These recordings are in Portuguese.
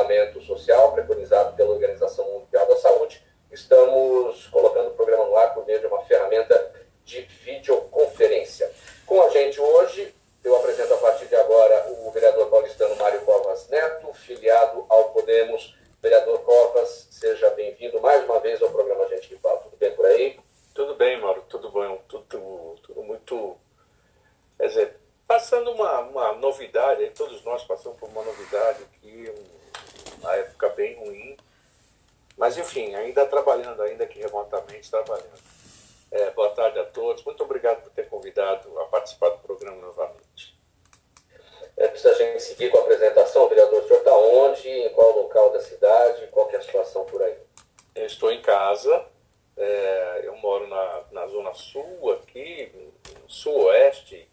isolamento social preconizado pela Organização Mundial da Saúde, estamos colocando o programa no ar por meio de uma ferramenta de videoconferência. Com a gente hoje, eu apresento a partir de agora o vereador paulistano Mário Covas Neto, filiado ao Podemos. Vereador Covas, seja bem-vindo mais uma vez ao programa Gente que Fala. Tudo bem por aí? Tudo bem, Mauro, tudo bom, tudo muito... Quer dizer, passando uma novidade, todos nós passamos por uma novidade aqui, uma época bem ruim, mas enfim, ainda trabalhando, ainda que remotamente trabalhando. Boa tarde a todos, muito obrigado por ter convidado a participar do programa novamente. Precisa a gente seguir com a apresentação, vereador, o senhor está onde, em qual local da cidade, qual que é a situação por aí? Eu estou em casa, eu moro na zona sul aqui, sul-oeste,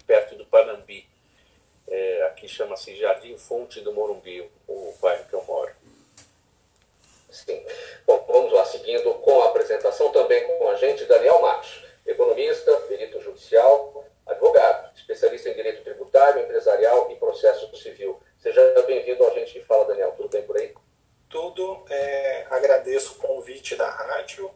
perto do Panambi. Aqui chama-se Jardim Fonte do Morumbi, o bairro que eu moro. Sim. Bom, vamos lá, seguindo com a apresentação, também com a gente, Daniel Matos, economista, perito judicial, advogado, especialista em direito tributário, empresarial e processo civil. Seja bem-vindo ao Gente que Fala, Daniel. Tudo bem por aí? Tudo. Agradeço o convite da rádio.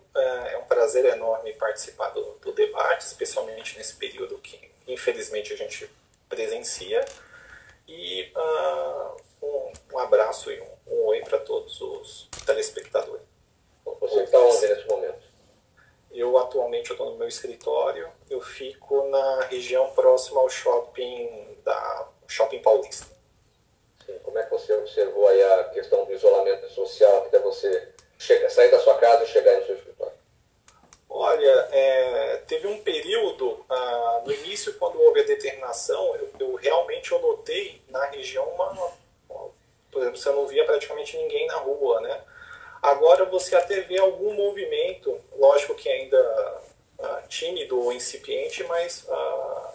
É um prazer enorme participar do debate, especialmente nesse período que, infelizmente, a gente presencia. E um abraço e um oi para todos os telespectadores. Você está onde nesse momento? Eu atualmente estou no meu escritório. Eu fico na região próxima ao Shopping Paulista. Sim. Como é que você observou aí a questão do isolamento social até você sair da sua casa e chegar no seu escritório? Olha, teve um período, no início, quando houve a determinação, eu realmente notei na região por exemplo, você não via praticamente ninguém na rua, né? Agora você até vê algum movimento, lógico que ainda tímido ou incipiente, mas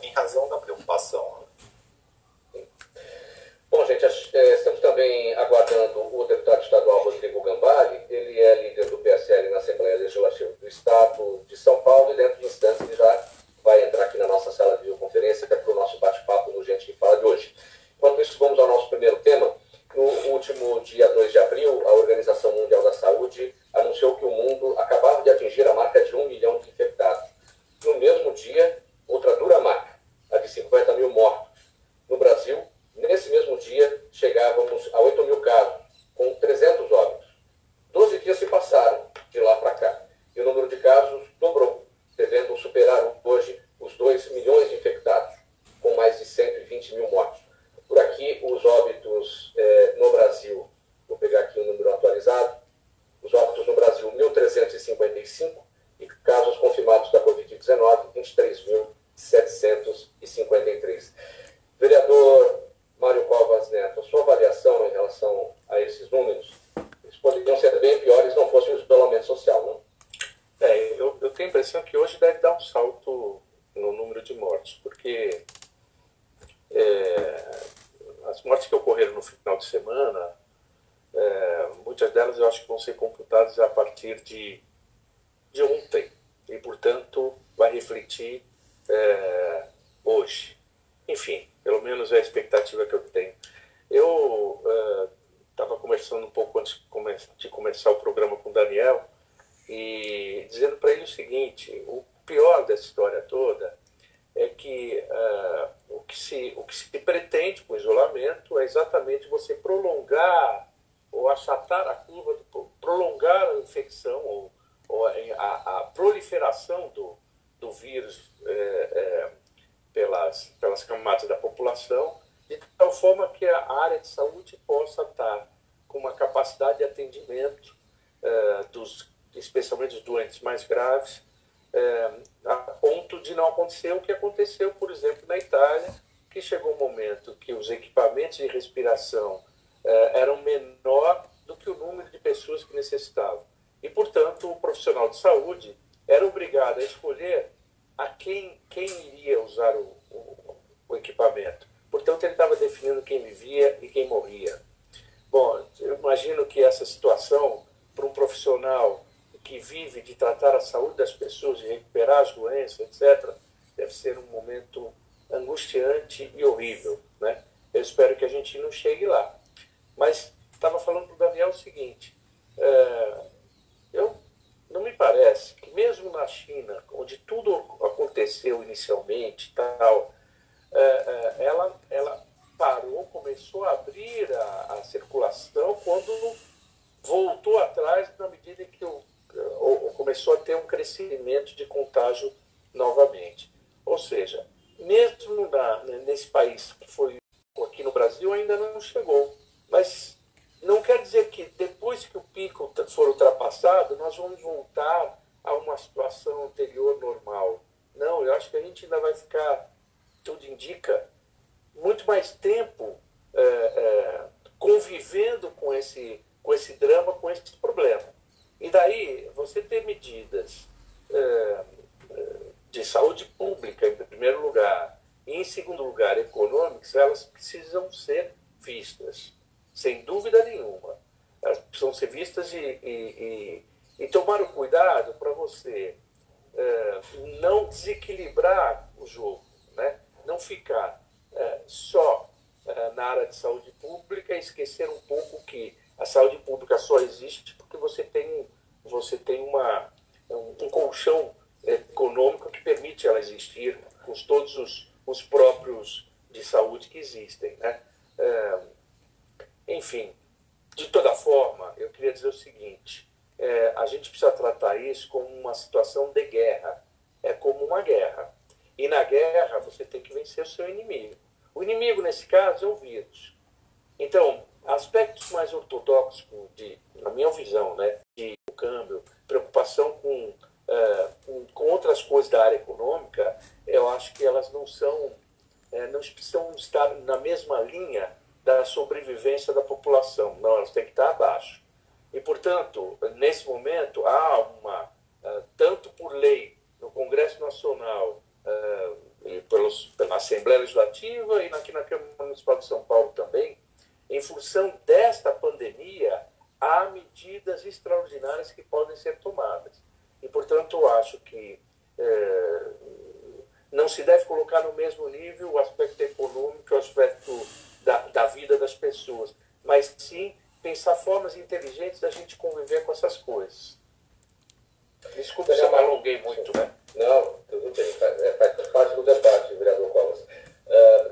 em razão da preocupação. Né? Bom, gente, estamos também aguardando o deputado estadual Rodrigo Gambale. Ele é líder do PSL na Assembleia Legislativa do Estado de São Paulo e dentro de instantes ele já vai entrar aqui na nossa sala de videoconferência para o nosso bate-papo no Gente que Fala de hoje. Enquanto isso, vamos ao nosso primeiro tema. No último dia 2 de abril, a Organização Mundial da Saúde anunciou que o mundo acabava de atingir a marca de 1 milhão de infectados. No mesmo dia, outra dura marca, a de 50 mil mortos. No Brasil, nesse mesmo dia, chegávamos a 8 mil casos, com 300 óbitos. 12 dias se passaram de lá para cá, e o número de casos dobrou, devendo superar hoje os 2 milhões de infectados, com mais de 120 mil mortos. Por aqui, os óbitos no Brasil, vou pegar aqui o número atualizado, os óbitos no Brasil, 1.355, e casos confirmados da Covid-19, 23.753. Vereador Mário Covas Neto, a sua avaliação em relação a esses números, eles poderiam ser bem piores se não fosse o isolamento social, não? Eu tenho a impressão que hoje deve dar um salto no número de mortos, porque as mortes que ocorreram no final de semana, muitas delas eu acho que vão ser computadas a partir de ontem, e, portanto, vai refletir hoje. Enfim, pelo menos é a expectativa que eu tenho. Eu estava conversando um pouco antes de começar o programa com o Daniel, e dizendo para ele o seguinte: o pior dessa história toda é que o que se pretende com o isolamento é exatamente você prolongar ou achatar a curva, prolongar a infecção ou a proliferação do vírus pelas camadas da população, de tal forma que a área de saúde possa estar com uma capacidade de atendimento especialmente dos doentes mais graves, a ponto de não acontecer o que aconteceu, por exemplo, na Itália, que chegou um momento que os equipamentos de respiração eram menor do que o número de pessoas que necessitavam. E, portanto, o profissional de saúde era obrigado a escolher a quem iria usar o equipamento. Portanto, ele estava definindo quem vivia e quem morria. Bom, eu imagino que essa situação, para um profissional que vive de tratar a saúde das pessoas, de recuperar as doenças, etc., deve ser um momento angustiante e horrível, né? Eu espero que a gente não chegue lá. Mas estava o seguinte, eu não me parece que mesmo na China, onde tudo aconteceu inicialmente, tal, ela parou, começou a abrir a circulação quando voltou atrás na medida que começou a ter um crescimento de contágio novamente. Ou seja, mesmo nesse país que foi aqui no Brasil ainda não chegou, mas não quer dizer que depois que o pico for ultrapassado nós vamos voltar a uma situação anterior normal. Não, eu acho que a gente ainda vai ficar, tudo indica, muito mais tempo convivendo com esse drama, com esse problema. E daí, você ter medidas de saúde pública, em primeiro lugar, e, em segundo lugar, econômicas, elas precisam ser vistas, sem dúvida nenhuma. Elas precisam ser vistas e tomar o cuidado para você não desequilibrar o jogo, né? Não ficar só na área de saúde pública e esquecer um pouco que a saúde pública só existe porque você tem um colchão econômico que permite ela existir com todos os próprios de saúde que existem, né? Enfim, de toda forma, eu queria dizer o seguinte, a gente precisa tratar isso como uma situação de guerra, é como uma guerra. E na guerra você tem que vencer o seu inimigo. O inimigo, nesse caso, é o vírus. Então, aspectos mais ortodoxos, na minha visão, né, de câmbio, preocupação com outras coisas da área econômica, eu acho que elas não precisam estar na mesma linha da sobrevivência da população. Não, elas têm que estar abaixo. E, portanto, nesse momento, há tanto por lei, no Congresso Nacional, e pela Assembleia Legislativa e aqui na Câmara Municipal de São Paulo também, em função desta pandemia, há medidas extraordinárias que podem ser tomadas. E, portanto, eu acho que não se deve colocar no mesmo nível o aspecto econômico e o aspecto da vida das pessoas, mas sim pensar formas inteligentes da gente conviver com essas coisas. Desculpe se eu me alonguei muito, né? Não, tudo bem, faz parte do debate, vereador Covas.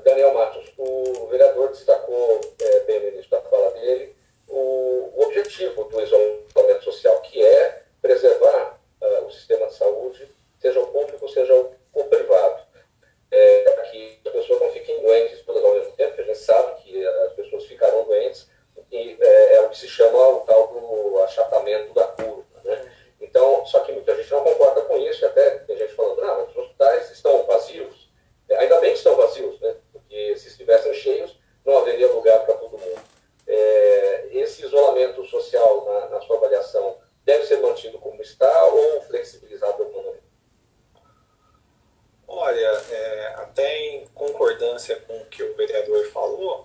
Daniel Matos, o vereador destacou bem no início da fala dele o objetivo do isolamento social, que é preservar o sistema de saúde, seja o público, seja o privado, para que as pessoas não fiquem doentes todas ao mesmo tempo, porque a gente sabe que as pessoas ficarão doentes e é o que se chama o tal do achatamento da curva, né? Então, só que muita gente não concorda com isso, e até tem gente falando, não, os hospitais estão vazios. Ainda bem que estão vazios, né? Porque se estivessem cheios, não haveria lugar para todo mundo. Esse isolamento social, na sua avaliação, deve ser mantido como está ou flexibilizado alguma? Olha, até em concordância com o que o vereador falou,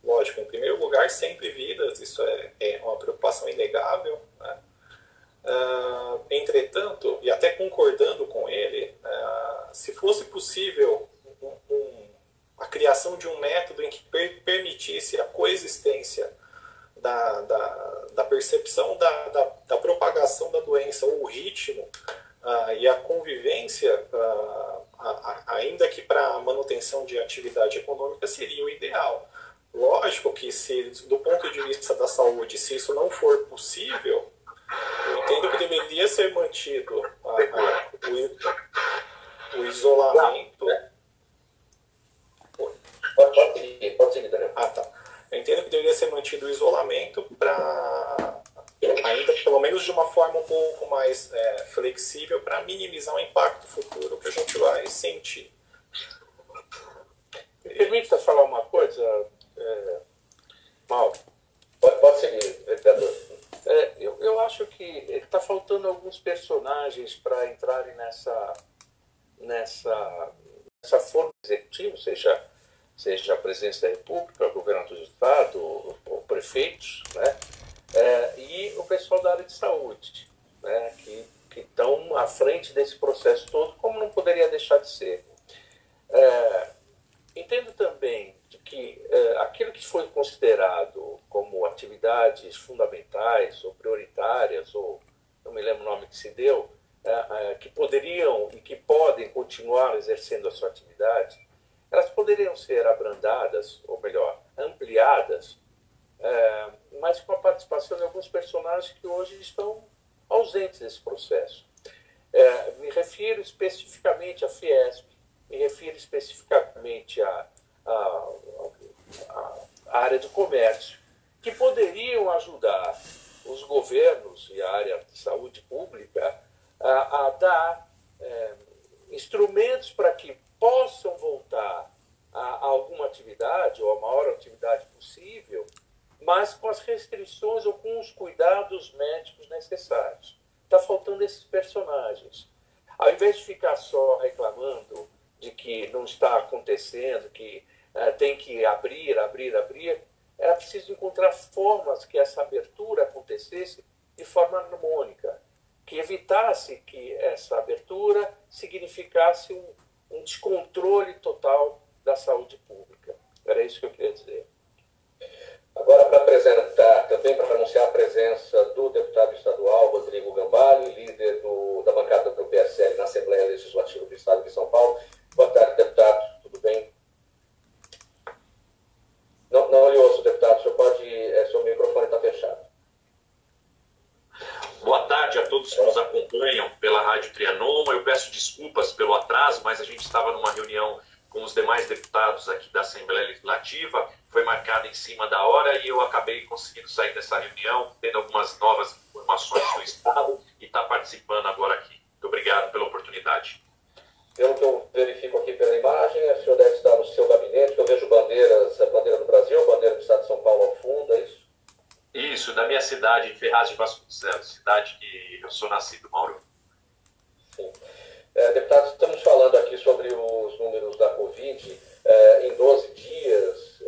lógico, em primeiro lugar, sempre vidas, isso é uma preocupação inegável, né? Entretanto, e até concordando com ele, se fosse possível a criação de um método em que permitisse a coexistência da percepção da propagação da doença, ou o ritmo e a convivência, ainda que para a manutenção de atividade econômica, seria o ideal. Lógico que, do ponto de vista da saúde, se isso não for possível, eu entendo que deveria ser mantido o isolamento. Pode seguir, Daniel. Tá. Eu entendo que deveria ser mantido o isolamento para, ainda pelo menos de uma forma um pouco mais flexível, para minimizar o impacto futuro que a gente vai sentir. Me permita falar uma coisa, Mauro? Pode seguir, vereador. Eu acho que está faltando alguns personagens para entrarem nessa forma executiva, seja a presidência da República, o governador do Estado, ou prefeitos, né? E o pessoal da área de saúde, né? Que estão à frente desse processo todo, como não poderia deixar de ser. Entendo também que que aquilo que foi considerado como atividades fundamentais ou prioritárias, ou não me lembro o nome que se deu, que poderiam e que podem continuar exercendo a sua atividade, elas poderiam ser abrandadas, ou melhor, ampliadas, mas com a participação de alguns personagens que hoje estão ausentes desse processo. Me refiro especificamente à Fiesp, me refiro especificamente à área do comércio, que poderiam ajudar os governos e a área de saúde pública a dar instrumentos para que possam voltar a alguma atividade, ou a maior atividade possível, mas com as restrições ou com os cuidados médicos necessários. Está faltando esses personagens. Ao invés de ficar só reclamando de que não está acontecendo, que tem que abrir, era preciso encontrar formas que essa abertura acontecesse de forma harmônica, que evitasse que essa abertura significasse um descontrole total da saúde pública. Era isso que eu queria dizer. Agora, para apresentar, também para anunciar a presença do deputado estadual Rodrigo Gambale, líder da bancada do PSL na Assembleia Legislativa do Estado de São Paulo. Boa tarde, deputado. Tudo bem? Não lhe ouço, deputado. O senhor pode... seu microfone está fechado. Boa tarde a todos que nos acompanham pela Rádio Trianon. Eu peço desculpas pelo atraso, mas a gente estava numa reunião com os demais deputados aqui da Assembleia Legislativa, foi marcada em cima da hora e eu acabei conseguindo sair dessa reunião, tendo algumas novas informações do Estado e está participando agora aqui. Muito obrigado pela oportunidade. Pelo que eu verifico aqui pela imagem, o senhor deve estar no seu gabinete, eu vejo bandeiras, a bandeira do Brasil, a bandeira do Estado de São Paulo ao fundo, é isso? Isso, da minha cidade, Ferraz de Vasconcelos, cidade que eu sou nascido, Mauro. Sim. Deputado, estamos falando aqui sobre os números da Covid. Em 12 dias,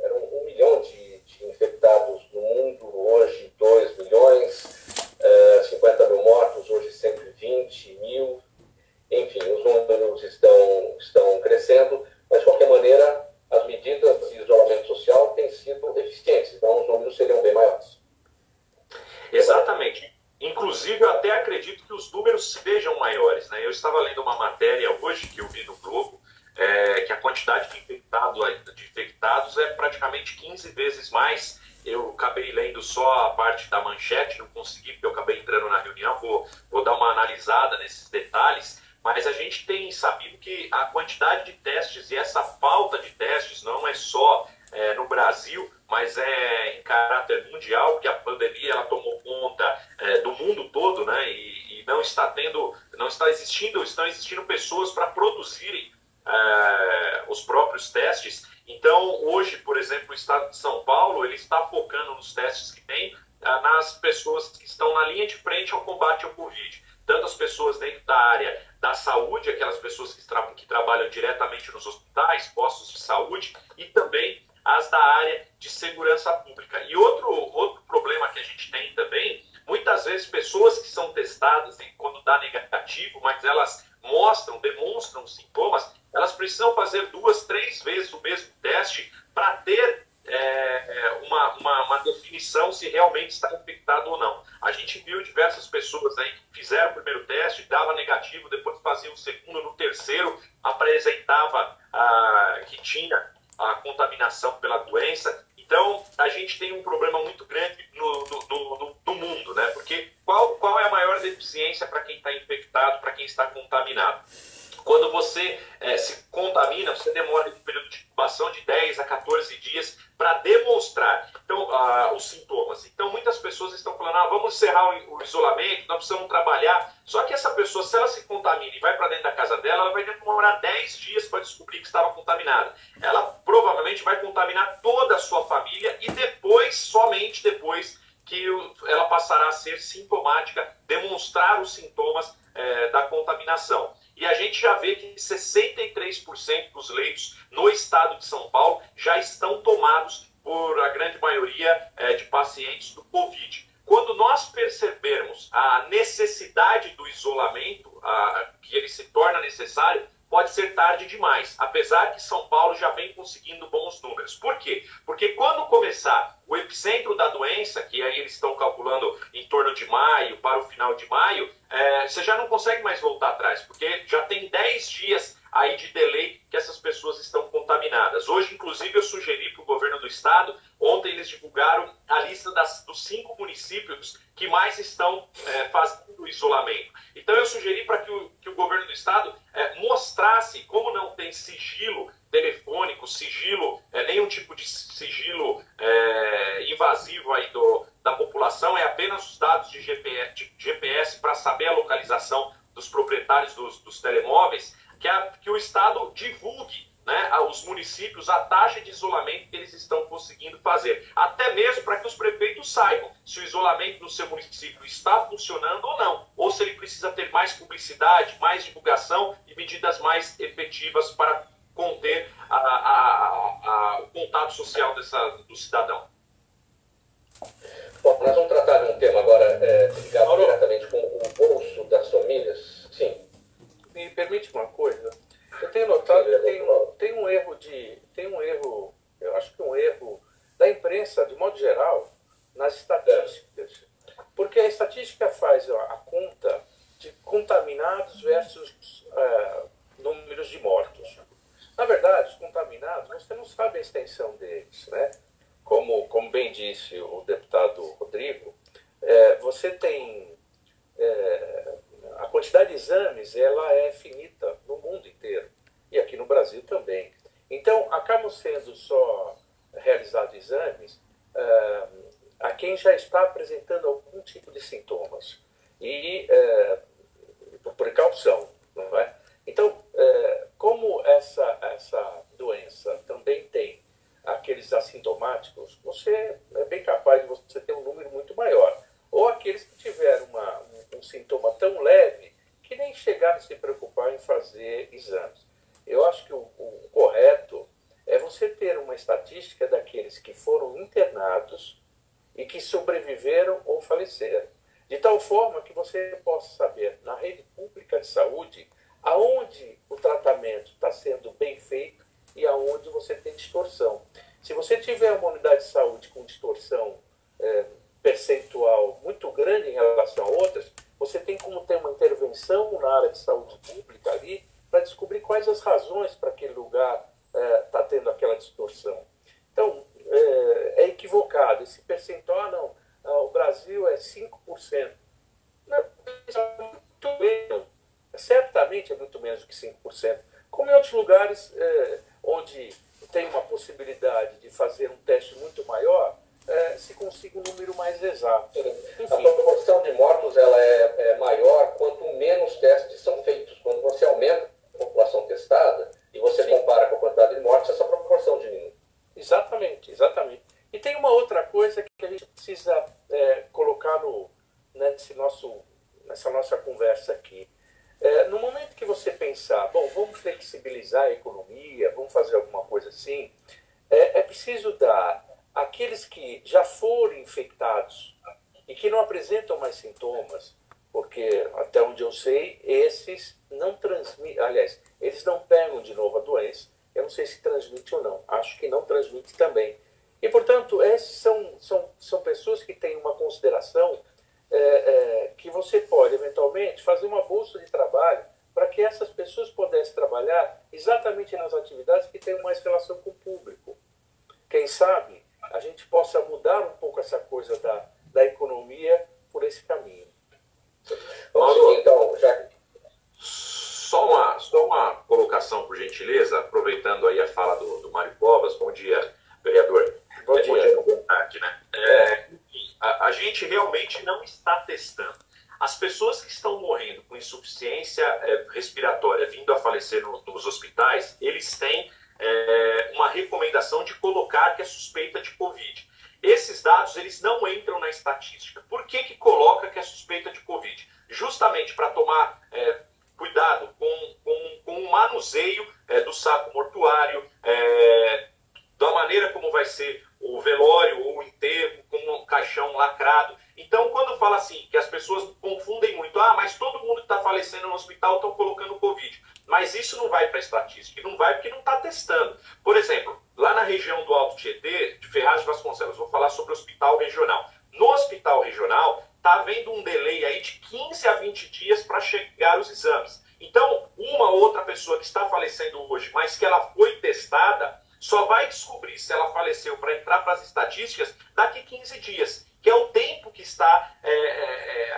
eram 1 milhão de infectados no mundo, hoje 2 milhões, 50 mil mortos, hoje 120 mil. Enfim, os números estão crescendo, mas de qualquer maneira, as medidas de isolamento social têm sido eficientes, então os números seriam bem maiores. Exatamente. Inclusive, eu até acredito que os números sejam maiores, né? Eu estava lendo uma matéria hoje que eu vi no Globo, que a quantidade de infectados é praticamente 15 vezes mais. Eu acabei lendo só a parte da manchete, não consegui, porque eu acabei entrando na reunião, vou dar uma analisada nesses detalhes, mas a gente tem sabido que a quantidade de testes e essa falta de testes não é só no Brasil, mas em caráter mundial, porque a pandemia ela tomou conta do mundo todo, né? E estão existindo pessoas para produzirem os próprios testes. Então, hoje, por exemplo, o Estado de São Paulo ele está focando nos testes que tem nas pessoas que estão na linha de frente ao combate ao Covid. Tanto as pessoas dentro da área da saúde, aquelas pessoas que trabalham diretamente nos hospitais, postos de saúde, e também as da área de segurança pública. E outro problema que a gente tem também, muitas vezes pessoas que são testadas quando dá negativo, mas elas demonstram sintomas, elas precisam fazer 2, 3 vezes o mesmo teste para ter uma definição se realmente está infectado ou não. A gente viu diversas pessoas aí que fizeram o primeiro teste, dava negativo, depois faziam o segundo, no terceiro apresentava que tinha a contaminação pela doença. Então, a gente tem um problema muito grande no mundo, né? Porque qual é a maior deficiência para quem está infectado, para quem está contaminado? Quando você se contamina, você demora um período de incubação de 10 a 14 dias para demonstrar os sintomas. Então, muitas pessoas estão falando, vamos encerrar o isolamento, nós precisamos trabalhar. Só que essa pessoa, se ela se contamina e vai para dentro da casa dela, ela vai demorar 10 dias para descobrir que estava contaminada. Ela provavelmente vai contaminar toda a sua família e somente depois, que ela passará a ser sintomática, demonstrar os sintomas da contaminação. E a gente já vê que 63% dos leitos no estado de São Paulo já estão tomados por a grande maioria de pacientes do Covid. Quando nós percebermos a necessidade do isolamento, que ele se torna necessário, pode ser tarde demais, apesar que São Paulo já vem conseguindo bons números. Por quê? Porque quando começar o epicentro da doença, que aí eles estão calculando em torno de maio, para o final de maio, você já não consegue mais voltar atrás, porque já tem 10 dias aí de delay que essas pessoas estão contaminadas. Hoje, inclusive, eu sugeri para o governo do estado, ontem eles divulgaram a lista dos 5 municípios que mais estão fazendo o isolamento. Então eu sugeri para que o governo do estado mostrasse como não tem sigilo telefônico, sigilo, nenhum tipo de sigilo invasivo aí da população, é apenas os dados de GPS para saber a localização dos proprietários dos telemóveis, que o estado divulgue, né, aos municípios a taxa de isolamento que eles estão conseguindo fazer. Até mesmo para que os prefeitos saibam se o isolamento no seu município está funcionando ou não. Ou se ele precisa ter mais publicidade, mais divulgação e medidas mais efetivas para conter o contato social do cidadão. Bom, nós vamos tratar de um tema agora ligado diretamente com o bolso das famílias. Sim. Me permite uma coisa? Eu tenho notado que tem um erro, eu acho que um erro da imprensa, de modo geral, nas estatísticas. Porque a estatística faz a conta de contaminados versus números de mortos. Na verdade, os contaminados, você não sabe a extensão deles, né? Como bem disse o deputado Rodrigo, você tem... a quantidade de exames ela é finita no mundo inteiro e aqui no Brasil também. Então, acabam sendo só realizados exames a quem já está apresentando algum tipo de sintomas e por precaução, não é? Então, como essa doença também tem aqueles assintomáticos, você é bem capaz de você ter um número muito maior. Ou aqueles que tiveram um sintoma tão leve que nem chegaram a se preocupar em fazer exames. Eu acho que o correto é você ter uma estatística daqueles que foram internados e que sobreviveram ou faleceram. De tal forma que você possa saber, na rede pública de saúde, aonde o tratamento está sendo bem feito e aonde você tem distorção. Se você tiver uma unidade de saúde com distorção percentual muito grande em relação a outras, você tem como ter uma intervenção na área de saúde pública ali para descobrir quais as razões para aquele lugar está tendo aquela distorção. Então, é equivocado. Esse percentual, não, o Brasil é 5%. Não, é muito menos. Certamente é muito menos do que 5%. Como em outros lugares onde tem uma possibilidade de fazer um teste muito maior, se consiga um número mais exato. Enfim. A proporção de mortos ela é maior quanto menos testes são feitos. Quando você aumenta a população testada e você compara com a quantidade de mortes, essa proporção diminui. Exatamente, exatamente. E tem uma outra coisa que a gente precisa colocar nessa nossa conversa aqui. No momento que você pensar, bom, vamos flexibilizar a economia, vamos fazer alguma coisa assim, é preciso dar àqueles que já foram infectados e que não apresentam mais sintomas, porque até onde eu sei, esses não transmitem, aliás, eles não pegam de novo a doença, eu não sei se transmite ou não, acho que não transmite também. E, portanto, esses são pessoas que têm uma consideração que você pode, eventualmente, fazer uma bolsa de trabalho para que essas pessoas pudessem trabalhar exatamente nas atividades que têm mais relação com o público. Quem sabe a gente possa mudar um pouco essa coisa da economia por esse caminho. Vamos seguir, então, já... Só uma colocação, por gentileza, aproveitando aí a fala do Mário Covas. Bom dia, vereador. Bom dia. Boa tarde, né? A gente realmente não está testando. As pessoas que estão morrendo com insuficiência respiratória, vindo a falecer nos hospitais, eles têm uma recomendação de colocar que é suspeita de Covid. Esses dados eles não entram na estatística. Por que coloca que é suspeita de Covid? Justamente para tomar cuidado com o manuseio do saco mortuário, da maneira como vai ser o velório ou o enterro, com um caixão lacrado. Então, quando fala assim, que as pessoas confundem muito, mas todo mundo que está falecendo no hospital estão colocando Covid. mas isso não vai para a estatística, e não vai porque não está testando. Por exemplo, lá na região do Alto Tietê, de Ferraz de Vasconcelos, vou falar sobre o hospital regional. No hospital regional, está havendo um delay aí de 15 a 20 dias para chegar os exames. Então, uma ou outra pessoa que está falecendo hoje, mas que ela foi testada, só vai descobrir se ela faleceu para entrar para as estatísticas daqui 15 dias, que é o tempo que está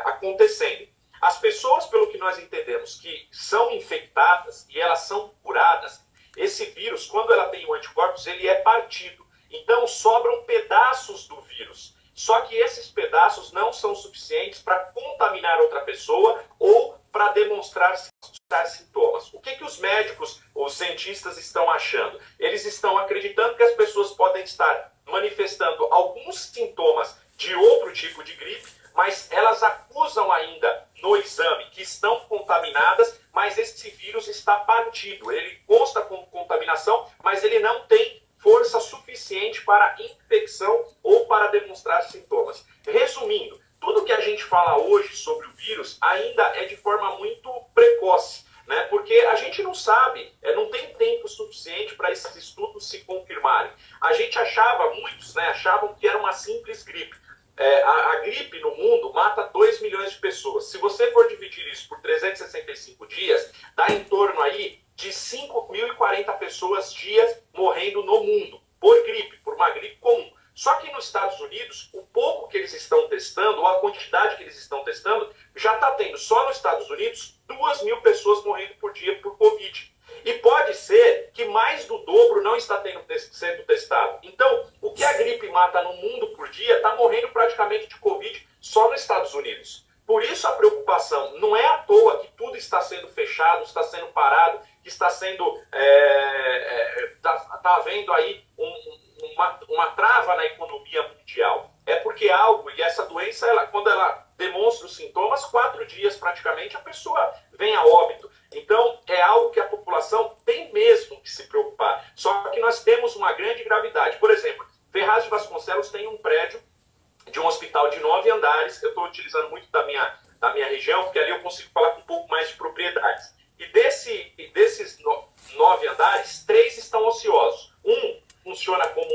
acontecendo. As pessoas, pelo que nós entendemos, que são infectadas e elas são curadas, esse vírus, quando ela tem o anticorpos, ele é partido. Então, sobram pedaços do vírus. Só que esses pedaços não são suficientes para contaminar outra pessoa ou para demonstrar sintomas. O que os médicos, os cientistas estão achando? Eles estão acreditando que as pessoas podem estar manifestando alguns sintomas de outro tipo de gripe, mas elas acusam ainda no exame que estão contaminadas, mas esse vírus está partido. Ele consta como contaminação, mas ele não tem força suficiente para infecção ou para demonstrar sintomas. Resumindo, tudo que a gente fala hoje sobre o vírus ainda é de forma muito precoce, né? Porque a gente não sabe, não tem tempo suficiente para esses estudos se confirmarem. A gente muitos achavam que era uma simples gripe. A gripe no mundo mata 2 milhões de pessoas. Se você for dividir isso por 365 dias, dá em torno aí de 5.040 pessoas dias morrendo no mundo por gripe, por uma gripe comum. Só que nos Estados Unidos, o pouco que eles estão testando, ou a quantidade que eles estão testando, já está tendo só nos Estados Unidos 2.000 pessoas morrendo por dia por Covid. E pode ser que mais do dobro não está sendo testado. Então, o que a gripe mata no mundo por dia está morrendo praticamente de Covid só nos Estados Unidos. Por isso a preocupação. Não é à toa que tudo está sendo fechado, está sendo parado, que está sendo... Está havendo aí uma trava na economia mundial. É porque e essa doença, quando ela demonstra os sintomas, 4 dias praticamente a pessoa vem a óbito. Então, é algo que a população tem mesmo que se preocupar. Só que nós temos uma grande gravidade. Por exemplo, Ferraz de Vasconcelos tem um prédio de um hospital de 9 andares. Eu estou utilizando muito da minha região, porque ali eu consigo falar com um pouco mais de propriedades. E desses 9 andares, 3 estão ociosos. Um funciona como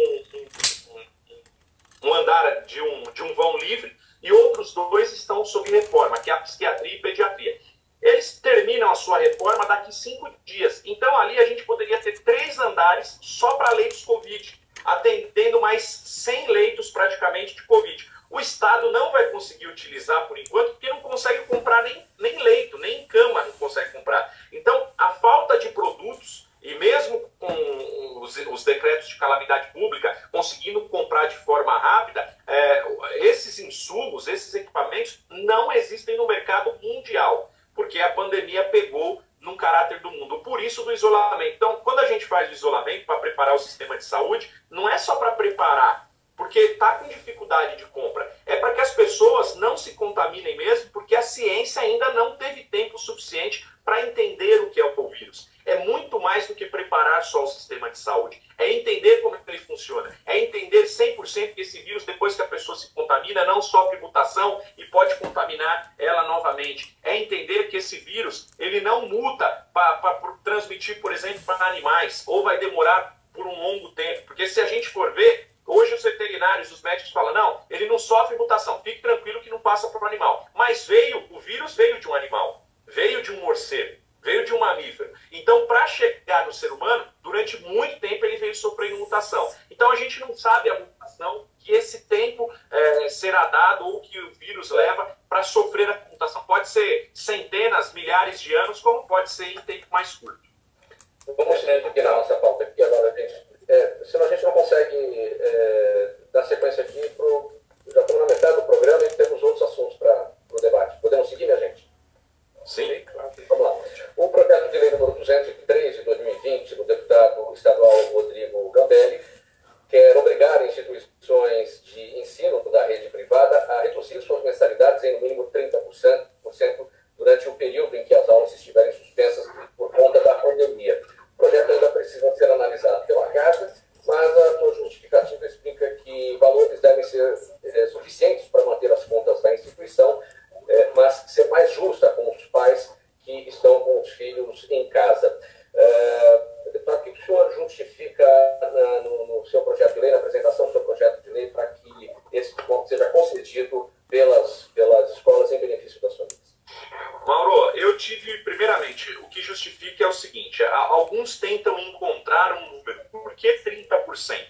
um andar de um vão livre, e outros 2 estão sob reforma, que é a psiquiatria e pediatria. Eles terminam a sua reforma daqui 5 dias. Então, ali a gente poderia ter 3 andares só para leitos Covid, atendendo mais 100 leitos praticamente de Covid. O Estado não vai conseguir utilizar por enquanto, porque não consegue comprar nem leito, nem cama não consegue comprar. Então, a falta de produtos, e mesmo com os decretos de calamidade pública, conseguindo comprar de forma rápida, esses insumos, esses equipamentos não existem no mercado mundial, porque a pandemia pegou num caráter do mundo. Por isso do isolamento. Então, quando a gente faz o isolamento para preparar o sistema de saúde, não é só para preparar, porque está com dificuldade de compra. É para que as pessoas não se contaminem mesmo, porque a ciência ainda não teve tempo suficiente para entender o que é o vírus. É muito mais do que preparar só o sistema de saúde. É entender como ele funciona. É entender 100% que esse vírus, depois que a pessoa se contamina, não sofre mutação e pode contaminar ela novamente. É entender que esse vírus, ele não muta para transmitir, por exemplo, para animais, ou vai demorar por um longo tempo. Porque se a gente for ver, hoje os veterinários, os médicos falam, não, ele não sofre mutação, fique tranquilo que não passa para o animal. Mas o vírus veio de um animal, veio de um morcego, veio de um mamífero. Então, para chegar no ser humano, durante muito tempo ele veio sofrendo mutação. Então, a gente não sabe a mutação que esse tempo será dado ou que o vírus leva para sofrer a mutação. Pode ser centenas, milhares de anos, como pode ser em tempo mais curto. Vamos terminar nossa pauta aqui agora, gente. Senão a gente não consegue dar sequência aqui. Já estamos na metade do programa e temos outros assuntos para o debate. Podemos seguir, minha gente? Sim, claro. Vamos lá. O projeto de lei número 203 de 2020, do deputado estadual Rodrigo Gambelli, quer obrigar instituições de ensino da rede privada a reduzir suas mensalidades em no mínimo 30% durante o período em que as aulas estiverem suspensas por conta da pandemia. O projeto ainda precisa ser analisado pela Casa, mas a sua justificativa explica que valores devem ser suficientes para manter as contas da instituição, mas ser mais justa com os pais que estão com os filhos em casa. Deputado, o que o senhor justifica no seu projeto de lei, na apresentação do seu projeto de lei, para que esse ponto seja concedido pelas escolas em benefício das famílias? Mauro, eu tive, primeiramente, o que justifica é o seguinte: alguns tentam encontrar um número. Por que 30%?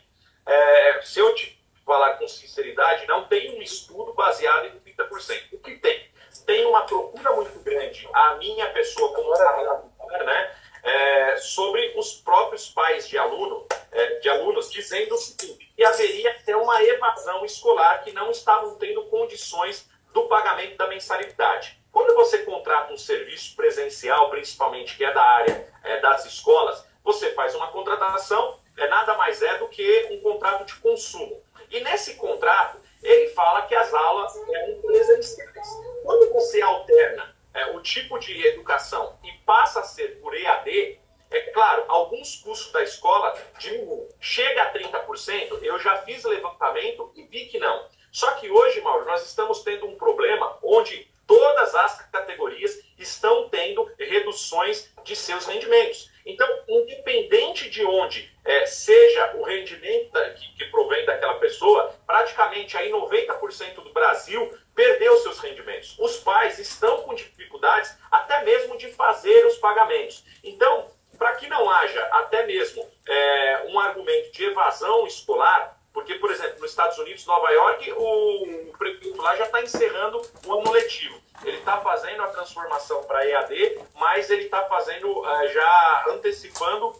Se eu te falar com sinceridade, não tem um estudo baseado em 30%. O que tem? Tem uma procura muito grande, a minha pessoa como trabalhador, né, sobre os próprios pais de alunos, dizendo o seguinte: que haveria até uma evasão escolar, que não estavam tendo condições do pagamento da mensalidade. Quando você contrata um serviço presencial, principalmente, que é da área das escolas, você faz uma contratação, nada mais é do que um contrato de consumo. E nesse contrato, ele fala que as aulas são presenciais. Quando você alterna o tipo de educação e passa a ser por EAD, é claro, alguns custos da escola diminuem. Chega a 30%, eu já fiz levantamento e vi que não. Só que hoje, Mauro, nós estamos tendo um problema onde todas as categorias estão tendo reduções de seus rendimentos. Então, independente de onde seja o rendimento que provém daquela pessoa, praticamente aí 90% do Brasil perdeu seus rendimentos. Os pais estão com dificuldades até mesmo de fazer os pagamentos. Então, para que não haja até mesmo um argumento de evasão escolar, porque, por exemplo, nos Estados Unidos, Nova York, o prefeito lá já está encerrando o ano letivo. Ele está fazendo a transformação para EAD, mas ele está fazendo, já antecipando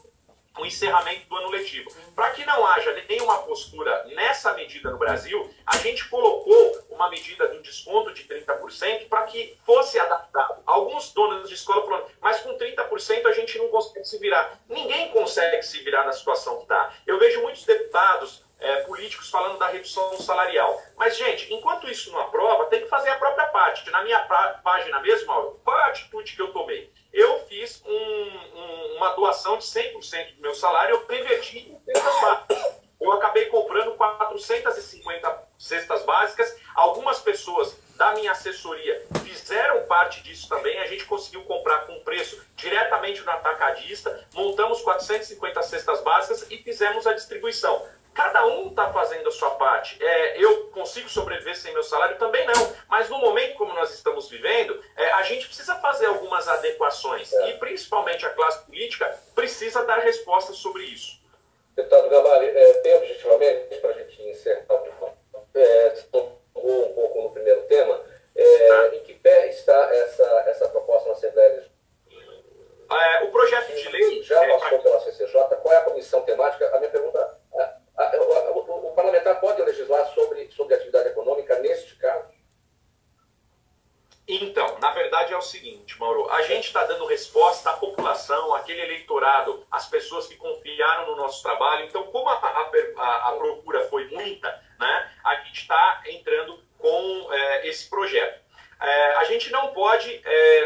o encerramento do ano letivo. Para que não haja nenhuma postura nessa medida no Brasil, a gente colocou uma medida de um desconto de 30% para que fosse adaptado. Alguns donos de escola falaram, mas com 30% a gente não consegue se virar. Ninguém consegue se virar na situação que está. Eu vejo muitos deputados, políticos falando da redução salarial. Mas, gente, enquanto isso não aprova, tem que fazer a própria parte. Na minha página mesmo, Mauro, qual é a atitude que eu tomei? Eu fiz uma doação de 100% do meu salário, eu reverti em cestas básicas. Eu acabei comprando 450 cestas básicas. Algumas pessoas da minha assessoria fizeram parte disso também. A gente conseguiu comprar com preço diretamente no atacadista. Montamos 450 cestas básicas e fizemos a distribuição. Cada um está fazendo a sua parte. Eu consigo sobreviver sem meu salário? Também não. Mas no momento como nós estamos vivendo, a gente precisa fazer algumas adequações. E principalmente a classe política precisa dar respostas sobre isso. Deputado Gambale, bem objetivamente, para a gente encerrar um pouco no primeiro tema, em que pé está essa proposta na Assembleia Legislativa? O projeto de lei... Já passou pela CCJ, qual é a comissão temática? A minha pergunta o parlamentar pode legislar sobre atividade econômica neste caso? Então, na verdade é o seguinte, Mauro, a gente está dando resposta à população, àquele eleitorado, às pessoas que confiaram no nosso trabalho. Então, como a procura foi muita, né, a gente está entrando com esse projeto. A gente não pode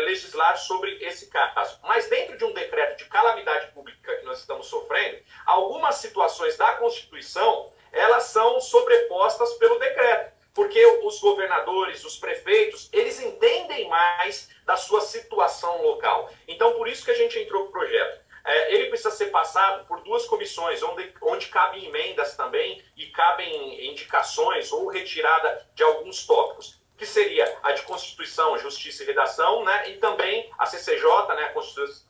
legislar sobre esse caso, mas dentro de um decreto de calamidade pública que nós estamos sofrendo, algumas situações da Constituição, elas são sobrepostas pelo decreto, porque os governadores, os prefeitos, eles entendem mais da sua situação local. Então, por isso que a gente entrou com o projeto. Ele precisa ser passado por duas comissões, onde cabem emendas também e cabem indicações ou retirada de alguns tópicos, que seria a de Constituição, Justiça e Redação, né, e também a CCJ, né, a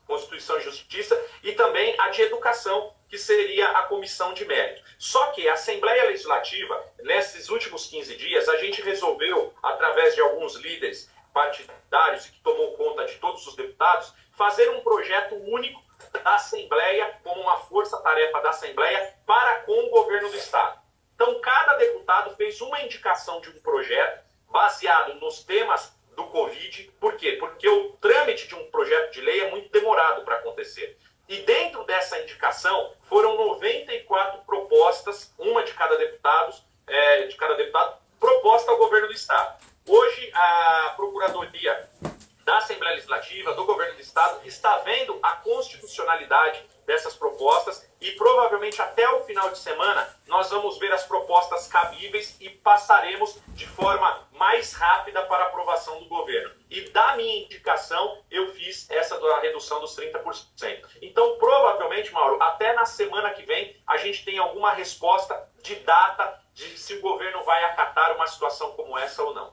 Constituição e Justiça, e também a de Educação, que seria a Comissão de Mérito. Só que a Assembleia Legislativa, nesses últimos 15 dias, a gente resolveu, através de alguns líderes partidários e que tomou conta de todos os deputados, fazer um projeto único da Assembleia, como uma força-tarefa da Assembleia, para com o governo do Estado. Então, cada deputado fez uma indicação de um projeto, baseado nos temas do Covid. Por quê? Porque o trâmite de um projeto de lei é muito demorado para acontecer. E dentro dessa indicação foram 94 propostas, uma de cada deputado, proposta ao governo do Estado. Hoje, a Procuradoria da Assembleia Legislativa, do Governo do Estado, está vendo a constitucionalidade dessas propostas e provavelmente até o final de semana nós vamos ver as propostas cabíveis e passaremos de forma mais rápida para a aprovação do governo. E da minha indicação, eu fiz essa da redução dos 30%. Então, provavelmente, Mauro, até na semana que vem, a gente tem alguma resposta de data de se o governo vai acatar uma situação como essa ou não.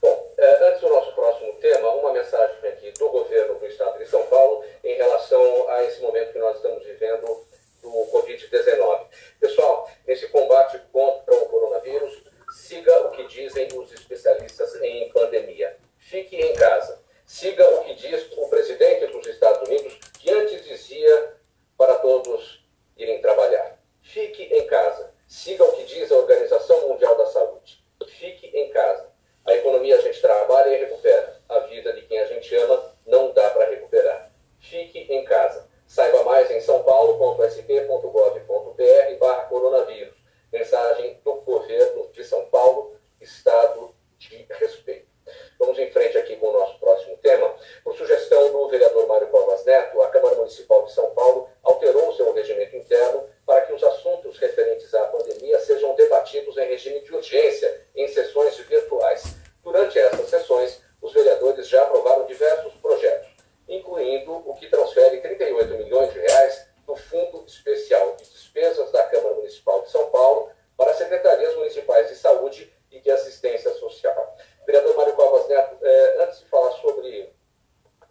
Bom, antes do nosso próximo tema, uma mensagem aqui do governo do estado de São Paulo em relação a esse momento que nós estamos vivendo do Covid-19. Pessoal, nesse combate contra o coronavírus, siga o que dizem os especialistas em pandemia. Fique em casa. Siga o que diz o presidente dos Estados Unidos, que antes dizia para todos irem trabalhar. Fique em casa. Siga o que diz a Organização Mundial da Saúde. Fique em casa. A economia a gente trabalha e recupera. A vida de quem a gente ama não dá para recuperar. Fique em casa. Saiba mais em saopaulo.sp.gov.br/coronavírus. Mensagem do governo de São Paulo, estado de respeito. Vamos em frente aqui com o nosso próximo tema. Por sugestão do vereador Mário Covas Neto, a Câmara Municipal de São Paulo alterou seu regimento interno para que os assuntos referentes à pandemia sejam debatidos em regime de urgência, em sessões virtuais. Durante essas sessões, os vereadores já aprovaram diversos projetos, incluindo o que transfere 38 milhões de reais do Fundo Especial de Despesas da Câmara Municipal de São Paulo para as secretarias municipais de saúde e de assistência social. Vereador Mário Covas Neto, antes de falar sobre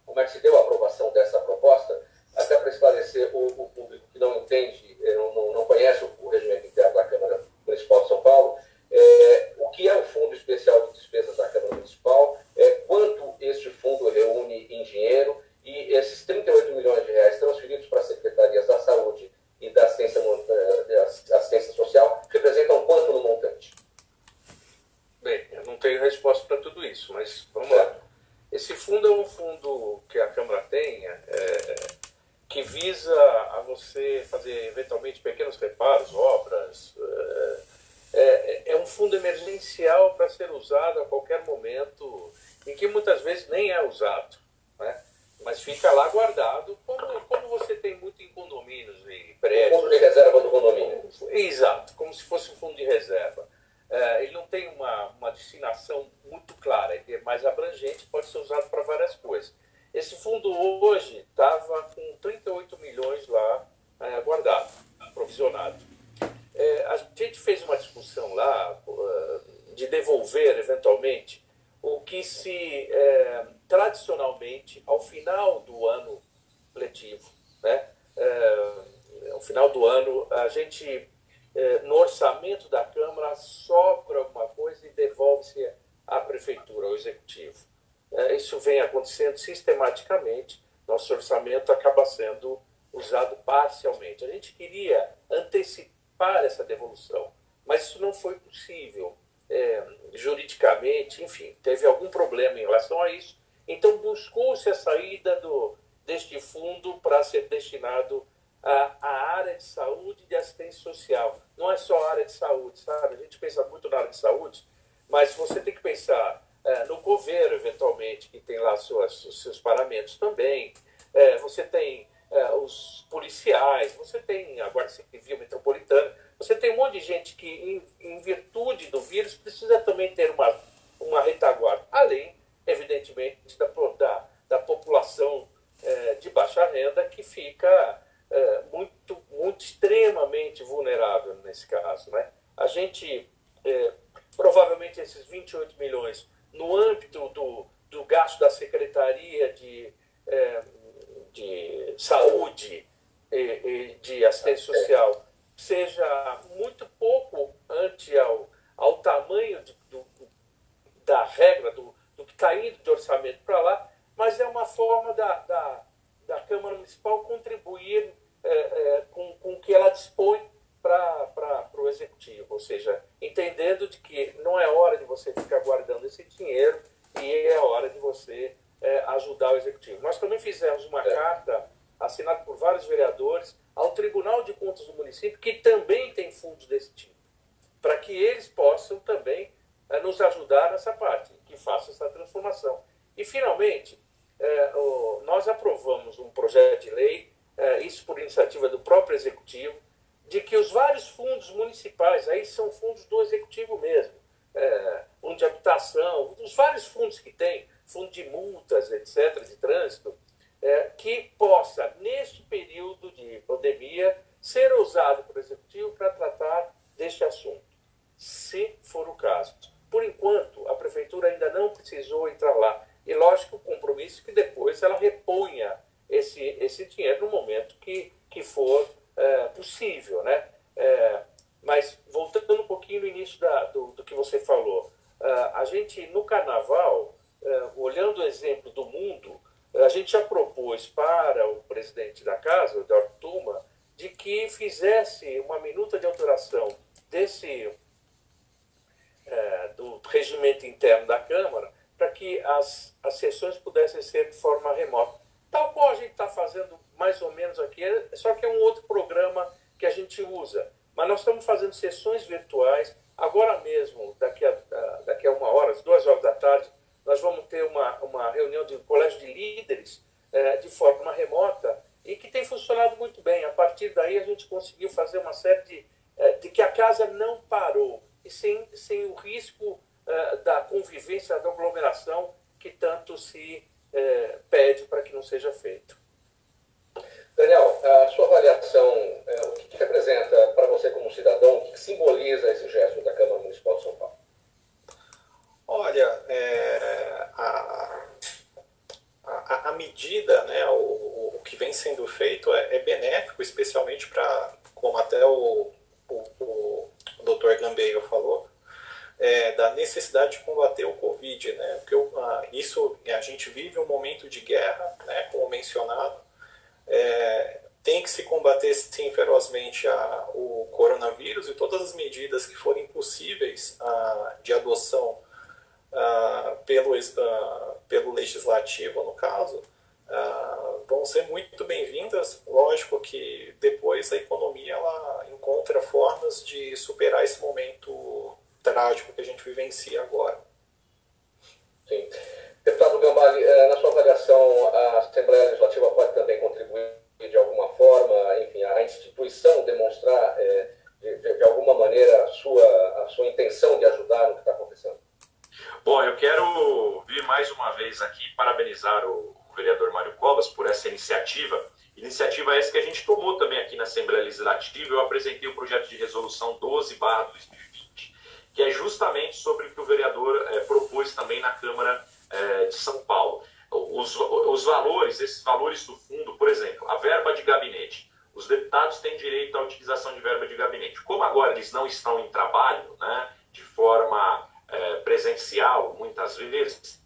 como é que se deu a aprovação dessa proposta, até para esclarecer o público que não entende, não conhece o regimento interno da Câmara Municipal de São Paulo, o que é o Fundo Especial de Despesas da Câmara Municipal, quanto este fundo reúne em dinheiro e esses 38 milhões de reais transferidos para as secretarias da saúde e da assistência social representam quanto no montante? Bem, eu não tenho resposta para tudo isso, mas vamos lá. Esse fundo é um fundo que a Câmara tem, que visa a você fazer eventualmente pequenos reparos, obras. É um fundo emergencial para ser usado a qualquer momento, em que muitas vezes nem é usado, né? Mas fica lá guardado, como você tem muito em condomínios e prédios. Fundo de reserva do condomínio. Exato, como se fosse um fundo de reserva. Ele não tem uma destinação muito clara, ele é mais abrangente, pode ser usado para várias coisas. Esse fundo hoje estava com 38 milhões lá guardado, provisionado. A gente fez uma discussão lá de devolver, eventualmente, o que se tradicionalmente, ao final do ano letivo, né? Ao final do ano, a gente, no orçamento da Câmara, sobra alguma coisa e devolve-se à Prefeitura, ao Executivo. Isso vem acontecendo sistematicamente, nosso orçamento acaba sendo usado parcialmente. A gente queria antecipar essa devolução, mas isso não foi possível. Juridicamente, enfim, teve algum problema em relação a isso. Então, buscou-se a saída deste fundo para ser destinado à área de saúde e de assistência social. Não é só a área de saúde, sabe? A gente pensa muito na área de saúde, mas você tem que pensar no governo, eventualmente, que tem lá os seus paramentos também. Você tem os policiais, você tem a Guarda Civil Metropolitana, você tem um monte de gente que, em virtude do vírus, precisa também ter uma retaguarda, além, evidentemente, da população de baixa renda, que fica muito extremamente vulnerável nesse caso, né? A gente, provavelmente, esses 28 milhões, no âmbito do gasto da Secretaria de Saúde e de Assistência Social, seja muito pouco ante ao tamanho da regra, do que está indo de orçamento para lá, mas é uma forma da Câmara Municipal contribuir com o que ela dispõe para o Executivo, ou seja, entendendo de que não é hora de você ficar guardando esse dinheiro e é hora de você ajudar o Executivo. Nós também fizemos uma carta assinada por vários vereadores ao Tribunal de Contas do município, que também tem fundos desse tipo, para que eles possam também nos ajudar nessa parte, que faça essa transformação. E, finalmente, nós aprovamos um projeto de lei, isso por iniciativa do próprio Executivo, de que os vários fundos municipais, aí são fundos do executivo mesmo, fundo de habitação, os vários fundos que tem, fundo de multas, etc., de trânsito, que possa, neste período de pandemia, ser usado pelo executivo para tratar deste assunto, se for o caso. Por enquanto, a prefeitura ainda não precisou entrar lá. E, lógico, o compromisso é que depois ela reponha esse dinheiro no momento que for possível, né? Mas, voltando um pouquinho no início do que você falou, a gente, no Carnaval, olhando o exemplo do mundo, a gente já propôs para o presidente da casa, o Eduardo Tuma, de que fizesse uma minuta de alteração do regimento interno da Câmara, para que as sessões pudessem ser de forma remota. Tal qual a gente está fazendo mais ou menos aqui, só que é um outro programa que a gente usa. Mas nós estamos fazendo sessões virtuais. Agora mesmo, daqui a 1 hora, às 2 horas da tarde, nós vamos ter uma reunião de colégio de líderes de forma remota e que tem funcionado muito bem. A partir daí, a gente conseguiu fazer uma série de que a casa não parou, e sem o risco da convivência, da aglomeração que tanto se pede para que não seja feito. Daniel, a sua avaliação, o que representa para você como cidadão, o que simboliza esse gesto da Câmara Municipal de São Paulo? Olha, a medida, né, o que vem sendo feito é benéfico, especialmente para, como até o Dr. Gambeiro falou, da necessidade de combater o Covid, né? Porque a gente vive um momento de guerra, né, como mencionado. Tem que se combater, sim, ferozmente o coronavírus, e todas as medidas que forem possíveis de adoção pelo legislativo, no caso, vão ser muito bem-vindas. Lógico que depois a economia ela encontra formas de superar esse momento trágico que a gente vivencia agora. Sim. Deputado Gambale, na sua avaliação, a Assembleia Legislativa pode também contribuir de alguma forma, enfim, a instituição demonstrar de alguma maneira a sua intenção de ajudar no que está acontecendo? Bom, eu quero vir mais uma vez aqui parabenizar o vereador Mário Covas por essa iniciativa. Iniciativa essa que a gente tomou também aqui na Assembleia Legislativa. Eu apresentei o projeto de resolução 12/2020, que é justamente sobre o que o vereador propôs também na Câmara de São Paulo. Os valores, esses valores do fundo, por exemplo, a verba de gabinete. Os deputados têm direito à utilização de verba de gabinete. Como agora eles não estão em trabalho, né, de forma presencial, muitas vezes,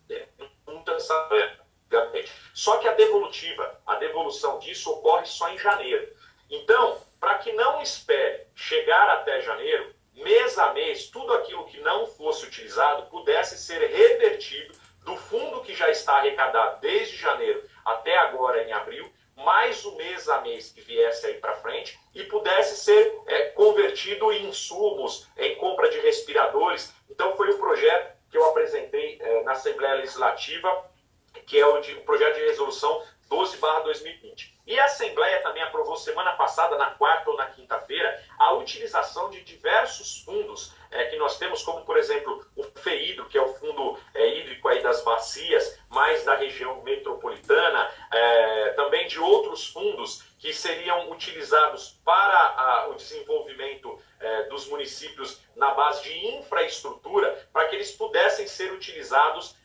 não tem essa verba de gabinete. Só que a devolução disso ocorre só em janeiro. Então, para que não espere chegar até janeiro, mês a mês, tudo aquilo que não fosse utilizado pudesse ser revertido do fundo que já está arrecadado desde janeiro até agora em abril, mais o mês a mês que viesse aí para frente, e pudesse ser convertido em insumos, em compra de respiradores. Então foi o projeto que eu apresentei na Assembleia Legislativa, que é o projeto de resolução 12/2020. E a Assembleia também aprovou semana passada, na quarta ou na quinta-feira, a utilização de diversos fundos que nós temos, como, por exemplo, o FEHIDRO, que é o Fundo Hídrico aí das bacias, mais da região metropolitana, também de outros fundos que seriam utilizados para o desenvolvimento dos municípios na base de infraestrutura, para que eles pudessem ser utilizados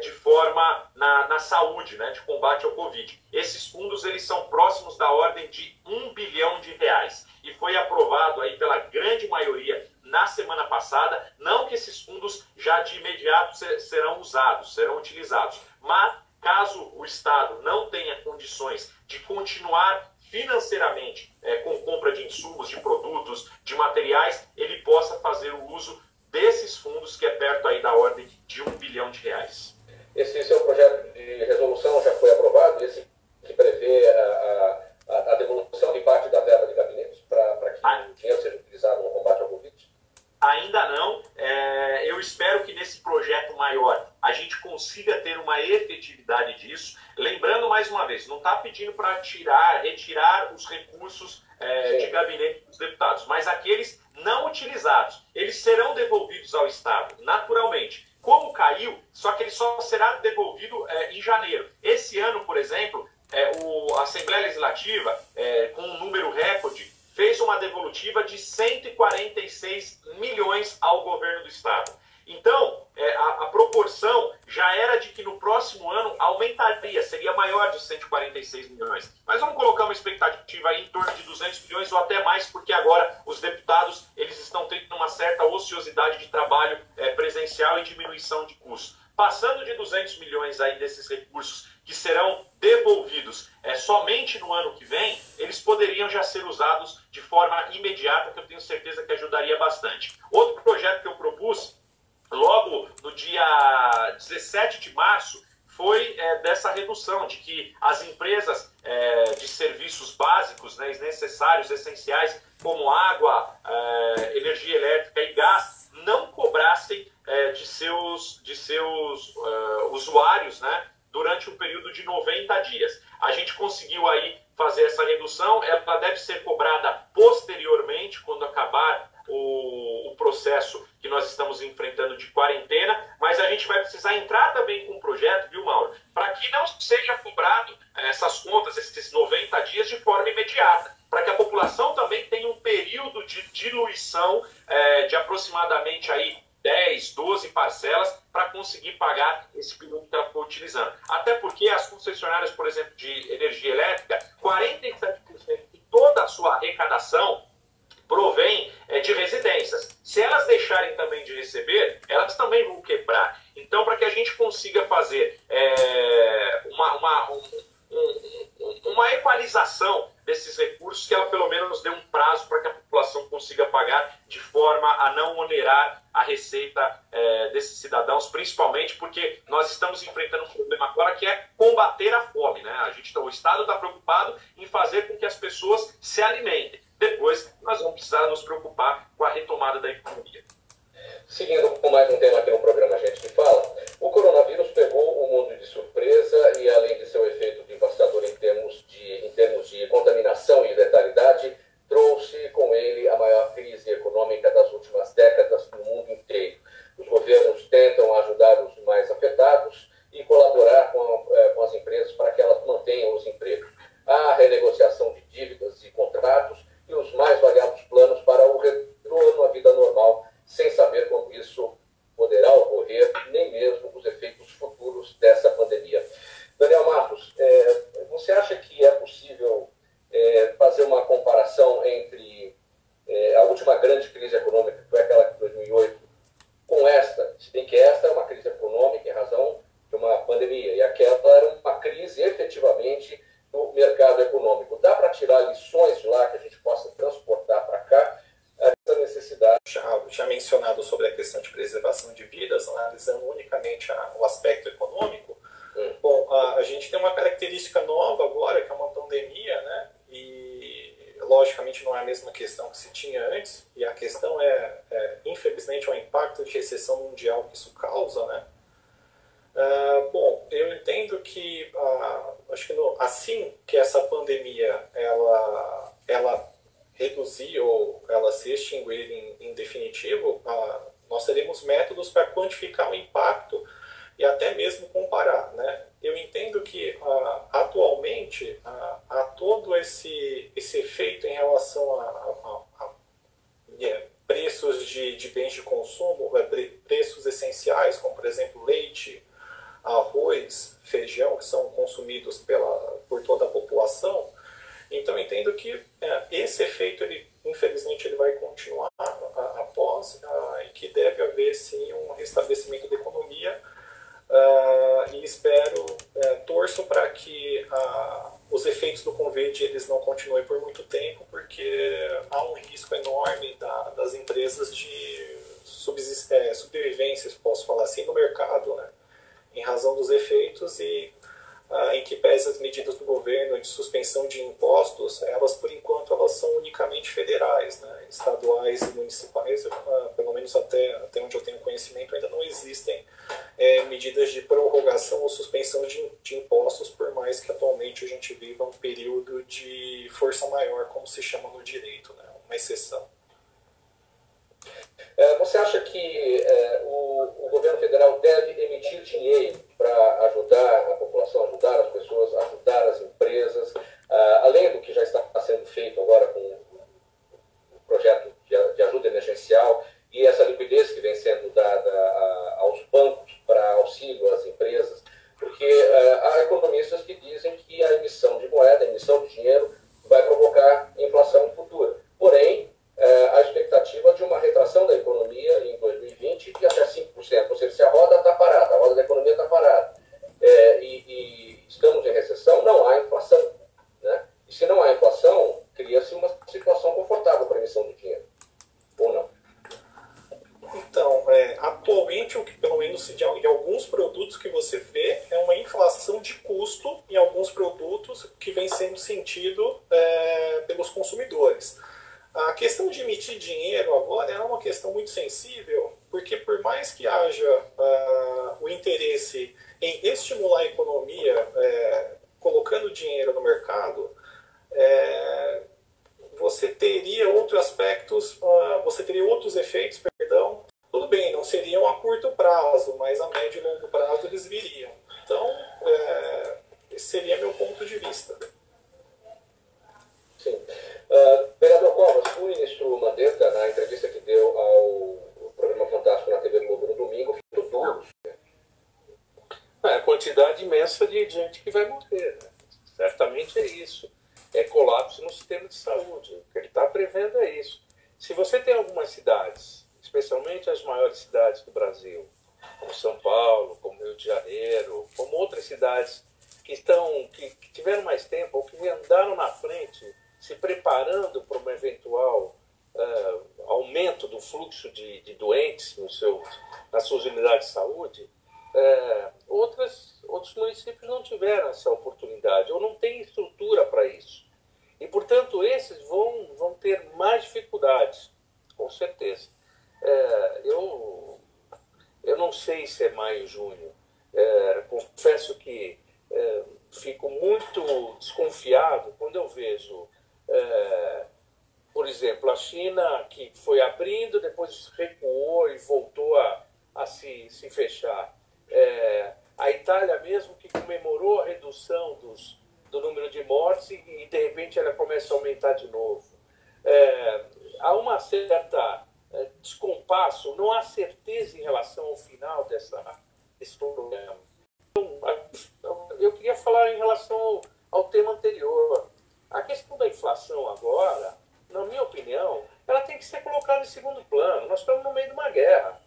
de forma na saúde, né, de combate ao Covid. Esses fundos eles são próximos da ordem de R$1 bilhão. E foi aprovado aí pela grande maioria na semana passada, não que esses fundos já de imediato serão utilizados, mas caso o Estado não tenha condições de continuar financeiramente com compra de insumos, de produtos, de materiais, ele possa fazer o uso desses fundos, que é perto aí da ordem de R$1 bilhão. Esse seu projeto de resolução já foi aprovado? Esse que prevê a devolução de parte da verba de gabinetes para que o dinheiro seja utilizado no combate ao Covid? Ainda não. Eu espero que nesse projeto maior a gente consiga ter uma efetividade disso. Lembrando, mais uma vez, não está pedindo para retirar os recursos de gabinete dos deputados, mas aqueles não utilizados, eles serão devolvidos ao Estado, naturalmente. Como caiu, só que ele só será devolvido em janeiro. Esse ano, por exemplo, a Assembleia Legislativa, com um número recorde, fez uma devolutiva de 146 milhões ao governo do Estado. Então, a proporção já era de que no próximo ano aumentaria, seria maior de 146 milhões. Mas vamos colocar uma expectativa aí em torno de 200 milhões ou até mais, porque agora os deputados eles estão tendo uma certa ociosidade de trabalho presencial e diminuição de custos. Passando de 200 milhões aí desses recursos que serão devolvidos somente no ano que vem, eles poderiam já ser usados de forma imediata, que eu tenho certeza que ajudaria bastante. Outro projeto que eu propus, logo no dia 17 de março, foi dessa redução, de que as empresas de serviços básicos, né, necessários, essenciais, como água, energia elétrica e gás, não cobrassem de seus usuários, né, durante um período de 90 dias. A gente conseguiu aí fazer essa redução, ela deve ser cobrada posteriormente, quando acabar o processo que nós estamos enfrentando de quarentena, mas a gente vai precisar entrar também com um projeto, viu, Mauro, para que não seja cobrado essas contas, esses 90 dias, de forma imediata, para que a população também tenha um período de diluição de aproximadamente aí 10, 12 parcelas para conseguir pagar esse período que ela for utilizando. Até porque as concessionárias, por exemplo, de energia elétrica, 47% de toda a sua arrecadação provém de residências. Se elas deixarem também de receber, elas também vão quebrar. Então, para que a gente consiga fazer uma equalização desses recursos, que ela pelo menos dê um prazo para que a população consiga pagar de forma a não onerar a receita desses cidadãos, principalmente porque nós estamos enfrentando um problema agora que é combater a fome, né? O Estado está preocupado em fazer com que as pessoas se alimentem. Depois, nós vamos precisar nos preocupar com a retomada da economia. Seguindo com mais um tema aqui no programa Gente que Fala, o coronavírus pegou o mundo de surpresa e, além de seu efeito devastador em termos de contaminação e letalidade, trouxe com ele a maior crise econômica das últimas décadas no mundo inteiro. Os governos tentam ajudar os mais afetados e colaborar com as empresas para que elas mantenham os empregos. A renegociação de dívidas e contratos e os mais variados planos para o retorno à vida normal, sem saber quando isso poderá ocorrer, nem mesmo os efeitos futuros dessa pandemia. Daniel Matos, você acha que é possível fazer uma comparação entre a última grande crise econômica, que foi aquela de 2008, com esta? Se bem que esta é uma crise econômica em razão de uma pandemia, e aquela era uma crise efetivamente do mercado econômico. Dá para tirar lições de lá que a gente possa transportar para cá essa necessidade? Já mencionado sobre a questão de preservação de vidas, analisando unicamente o aspecto econômico. Bom, a gente tem uma característica nova agora, que é uma pandemia, né? E logicamente não é a mesma questão que se tinha antes, e a questão infelizmente, o impacto de recessão mundial que isso causa, né? Bom, eu entendo que acho que assim que essa pandemia ela reduzir ou ela se extinguir em definitivo, nós teremos métodos para quantificar o impacto e até mesmo comparar, né? Eu entendo que atualmente há todo esse efeito em relação a preços de bens de consumo, preços essenciais, como por exemplo leite, arroz, feijão, que são consumidos por toda a população. Então, eu entendo que esse efeito, infelizmente, ele vai continuar após e que deve haver, sim, um restabelecimento da economia e torço para que os efeitos do Covid eles não continuem por muito tempo, porque há um risco enorme das empresas de sobrevivência, posso falar assim, no mercado, né? Em razão dos efeitos e em que pese as medidas do governo de suspensão de impostos, elas, por enquanto, elas são unicamente federais, né? Estaduais e municipais, pelo menos até onde eu tenho conhecimento, ainda não existem medidas de prorrogação ou suspensão de impostos, por mais que atualmente a gente viva um período de força maior, como se chama no direito, né? Uma exceção. Você acha que o governo federal deve emitir dinheiro para ajudar a população, ajudar as pessoas, ajudar as empresas, além do que já está sendo feito agora com o projeto de ajuda emergencial e essa liquidez que vem sendo dada aos bancos para auxílio às empresas? Porque há economistas que dizem que a emissão de moeda, a emissão de dinheiro, vai provocar inflação futura. Porém, a expectativa de uma retração da economia em 2020 de até 5%. Ou seja, se a roda está parada, a roda da economia está parada, e estamos em recessão, não há inflação. Né? E se não há inflação, cria-se uma situação confortável para a emissão de dinheiro. Ou não? Então, atualmente, o que pelo menos em alguns produtos que você vê é uma inflação de custo em alguns produtos que vem sendo sentido pelos consumidores. A questão de emitir dinheiro agora é uma questão muito sensível, porque por mais que haja o interesse em estimular a economia colocando dinheiro no mercado, você teria outros aspectos, você teria outros efeitos, perdão. Tudo bem, não seriam a curto prazo, mas a médio e longo prazo eles viriam. Então, esse seria meu ponto de vista. Sim. Vereador Covas, o ministro Mandetta, na entrevista que deu ao programa Fantástico na TV Globo no domingo, ficou duro. A quantidade imensa de gente que vai morrer. Né? Certamente é isso. É colapso no sistema de saúde. O que ele está prevendo é isso. Se você tem algumas cidades, especialmente as maiores cidades do Brasil, como São Paulo, como Rio de Janeiro, como outras cidades que tiveram mais tempo ou que andaram na frente, se preparando para um eventual aumento do fluxo de doentes nas suas unidades de saúde, outros municípios não tiveram essa oportunidade ou não têm estrutura para isso. E, portanto, esses vão ter mais dificuldades, com certeza. Eu não sei se é maio ou junho. Confesso que fico muito desconfiado quando eu vejo, por exemplo, a China, que foi abrindo, depois recuou e voltou a se fechar. A Itália mesmo, que comemorou a redução do número de mortes e de repente ela começa a aumentar de novo. Há uma certa descompasso, não há certeza em relação ao final desse problema. Então, eu queria falar em relação ao tema anterior. A questão da inflação agora, na minha opinião, ela tem que ser colocada em segundo plano. Nós estamos no meio de uma guerra.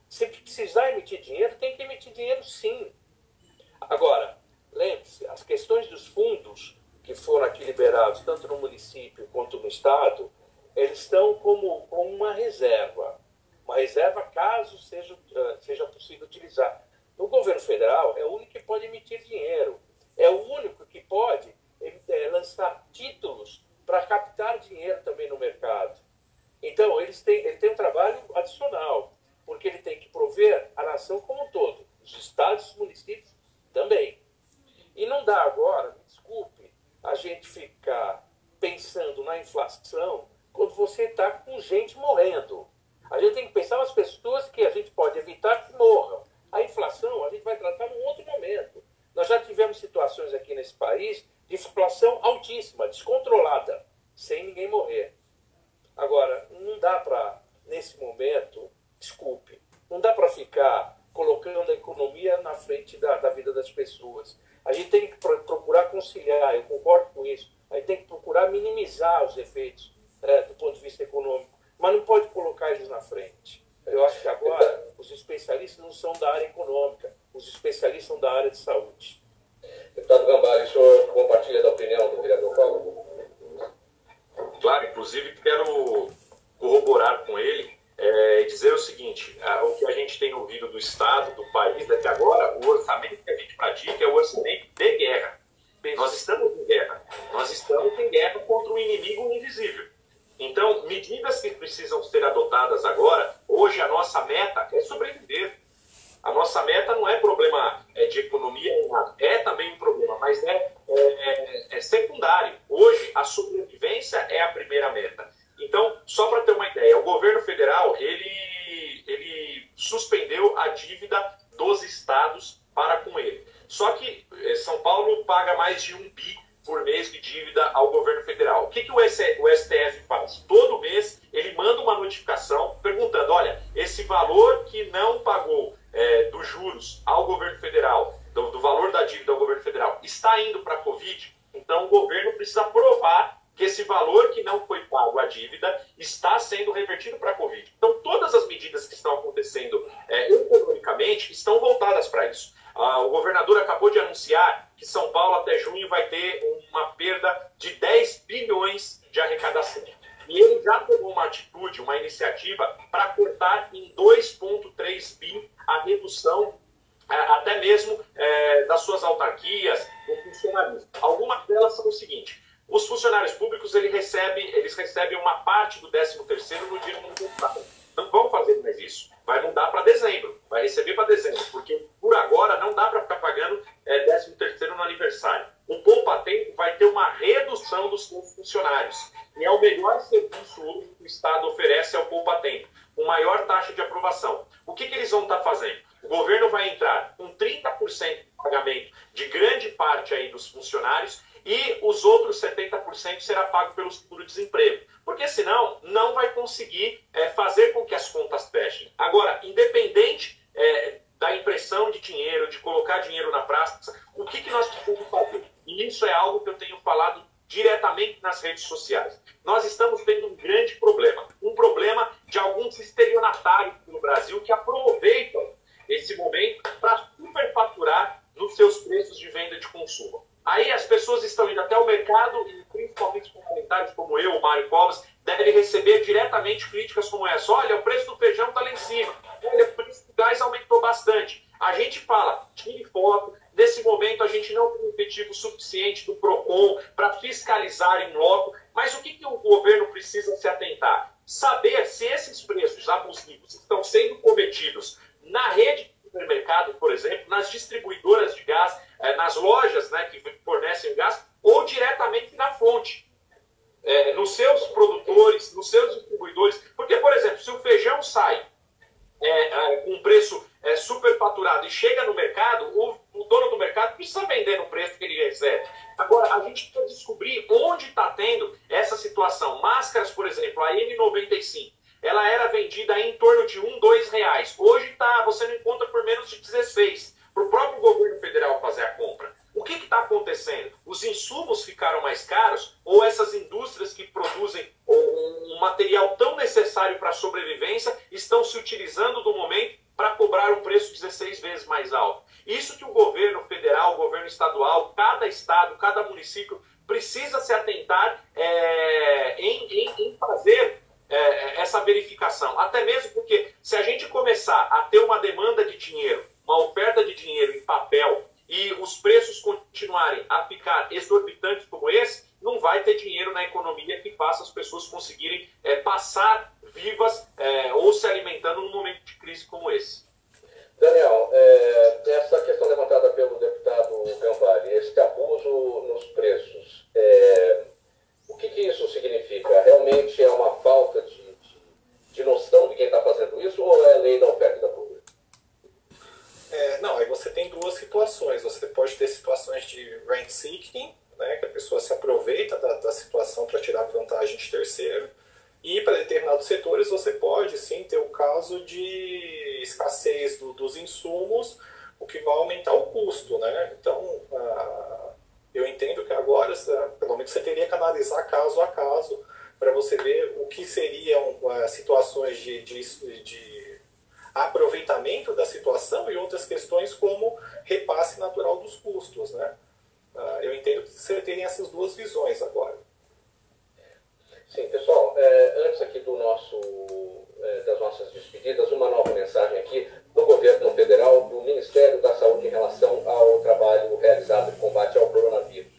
Se precisar emitir dinheiro, tem que emitir dinheiro sim. Agora, lembre-se, as questões dos fundos que foram aqui liberados, tanto no município quanto no estado, eles estão como uma reserva. Uma reserva caso seja possível utilizar. O governo federal é o único que pode emitir dinheiro. É o único que pode lançar títulos para captar dinheiro também no mercado. Então, ele tem um trabalho adicional, porque ele tem que prover a nação como um todo, os estados e os municípios também. E não dá agora, me desculpe, a gente ficar pensando na inflação quando você está com gente morrendo. A gente tem que pensar nas pessoas que a gente pode evitar que morram. A inflação a gente vai tratar num outro momento. Nós já tivemos situações aqui nesse país de inflação altíssima, descontrolada, sem ninguém morrer. Agora, não dá para, nesse momento, desculpe, não dá para ficar colocando a economia na frente da vida das pessoas. A gente tem que procurar conciliar, eu concordo com isso, a gente tem que procurar minimizar os efeitos do ponto de vista econômico, mas não pode colocar eles na frente. Eu acho que agora os especialistas não são da área econômica, os especialistas são da área de saúde. Deputado Gambale, o senhor compartilha da opinião do vereador Paulo? Claro, inclusive quero corroborar com ele e dizer o seguinte: o que a gente tem ouvido do Estado, do país, é que agora o orçamento que a gente pratica é o orçamento de guerra. Nós estamos em guerra. Nós estamos em guerra contra um inimigo invisível. Então, medidas que precisam ser adotadas agora, hoje a nossa meta é sobreviver. A nossa meta a dívida dos estados para com ele. Só que São Paulo paga mais de 1 bi por mês de dívida ao governo federal. O que o STF faz? Todo mês ele manda uma notificação perguntando, olha, esse valor que não pagou dos juros ao governo federal, do valor da dívida ao governo federal, está indo para a Covid? Então o governo precisa provar que esse valor que não foi pago à dívida está sendo revertido para a Covid. Então todas as medidas que estão acontecendo economicamente estão voltadas para isso. O governador acabou de anunciar que São Paulo até junho vai ter uma perda de 10 bilhões de arrecadação. E ele já tomou uma atitude, uma iniciativa para cortar em 2,3 bi a redução até mesmo das suas autarquias, do funcionalismo. Algumas delas são o seguinte: os funcionários públicos eles recebem uma parte do 13º no dia do aniversário. Não vão fazer mais isso. Vai mudar para dezembro. Vai receber para dezembro. Porque por agora não dá para ficar pagando 13º no aniversário. O Poupa Tempo vai ter uma redução dos seus funcionários. E é o melhor serviço hoje que o Estado oferece ao Poupa Tempo, com maior taxa de aprovação. O que eles vão estar fazendo? O governo vai entrar com 30% de pagamento de grande parte aí dos funcionários e os outros 70% será pago pelo seguro-desemprego. Porque senão não vai conseguir fazer com que as contas fechem. Agora, independente da impressão de dinheiro, de colocar dinheiro na praça, o que nós precisamos fazer? E isso é algo que eu tenho falado diretamente nas redes sociais. Nós estamos tendo um grande problema. Um problema de alguns estelionatários no Brasil que aproveitam esse momento para superfaturar nos seus preços de venda de consumo. Aí as pessoas estão indo até o mercado e principalmente os parlamentares como eu, o Mário Covas, devem receber diretamente críticas como essa. Olha, o preço do feijão está lá em cima. Olha, o preço do gás aumentou bastante. A gente fala, tire foto. Nesse momento a gente não tem efetivo suficiente do PROCON para fiscalizar em loco. Mas o que o governo precisa se atentar? Saber se esses preços abusivos estão sendo cometidos na rede de supermercado, por exemplo, nas distribuidoras de gás, nas lojas, né, que fornecem gás, ou diretamente na fonte, nos seus produtores, nos seus distribuidores. Porque, por exemplo, se o feijão sai com um preço superfaturado e chega no mercado, o dono do mercado precisa vender no preço que ele recebe. Agora, a gente precisa descobrir onde está tendo essa situação. Máscaras, por exemplo, a N95, ela era vendida em torno de R$1, R$2. Hoje você não encontra por menos de 16, para o próprio governo federal fazer a compra. O que está acontecendo? Os insumos ficaram mais caros ou essas indústrias que produzem um material tão necessário para a sobrevivência estão se utilizando do momento para cobrar um preço 16 vezes mais alto? Isso que o governo federal, o governo estadual, cada estado, cada município precisa se atentar em fazer essa verificação. Até mesmo porque se a gente começar a ter uma demanda de dinheiro, uma oferta de dinheiro em papel e os preços continuarem a ficar exorbitantes como esse, não vai ter dinheiro na economia que faça as pessoas conseguirem passar vivas ou se alimentando num momento de crise como esse. Daniel, essa questão levantada pelo deputado Gambale, esse abuso nos preços, o que isso significa? Realmente é uma falta de noção de quem está fazendo isso ou é lei da oferta e da procura? Não, aí você tem duas situações. Você pode ter situações de rent seeking, né, que a pessoa se aproveita da situação para tirar vantagem de terceiro. E para determinados setores você pode sim ter o caso de escassez dos insumos, o que vai aumentar o custo, né? Então, eu entendo que agora, pelo menos, você teria que analisar caso a caso para você ver o que seriam situações de aproveitamento da situação e outras questões como repasse natural dos custos, né? Eu entendo que você tem essas duas visões agora. Sim, pessoal, antes aqui das nossas despedidas, uma nova mensagem aqui do governo federal, do Ministério da Saúde em relação ao trabalho realizado de combate ao coronavírus.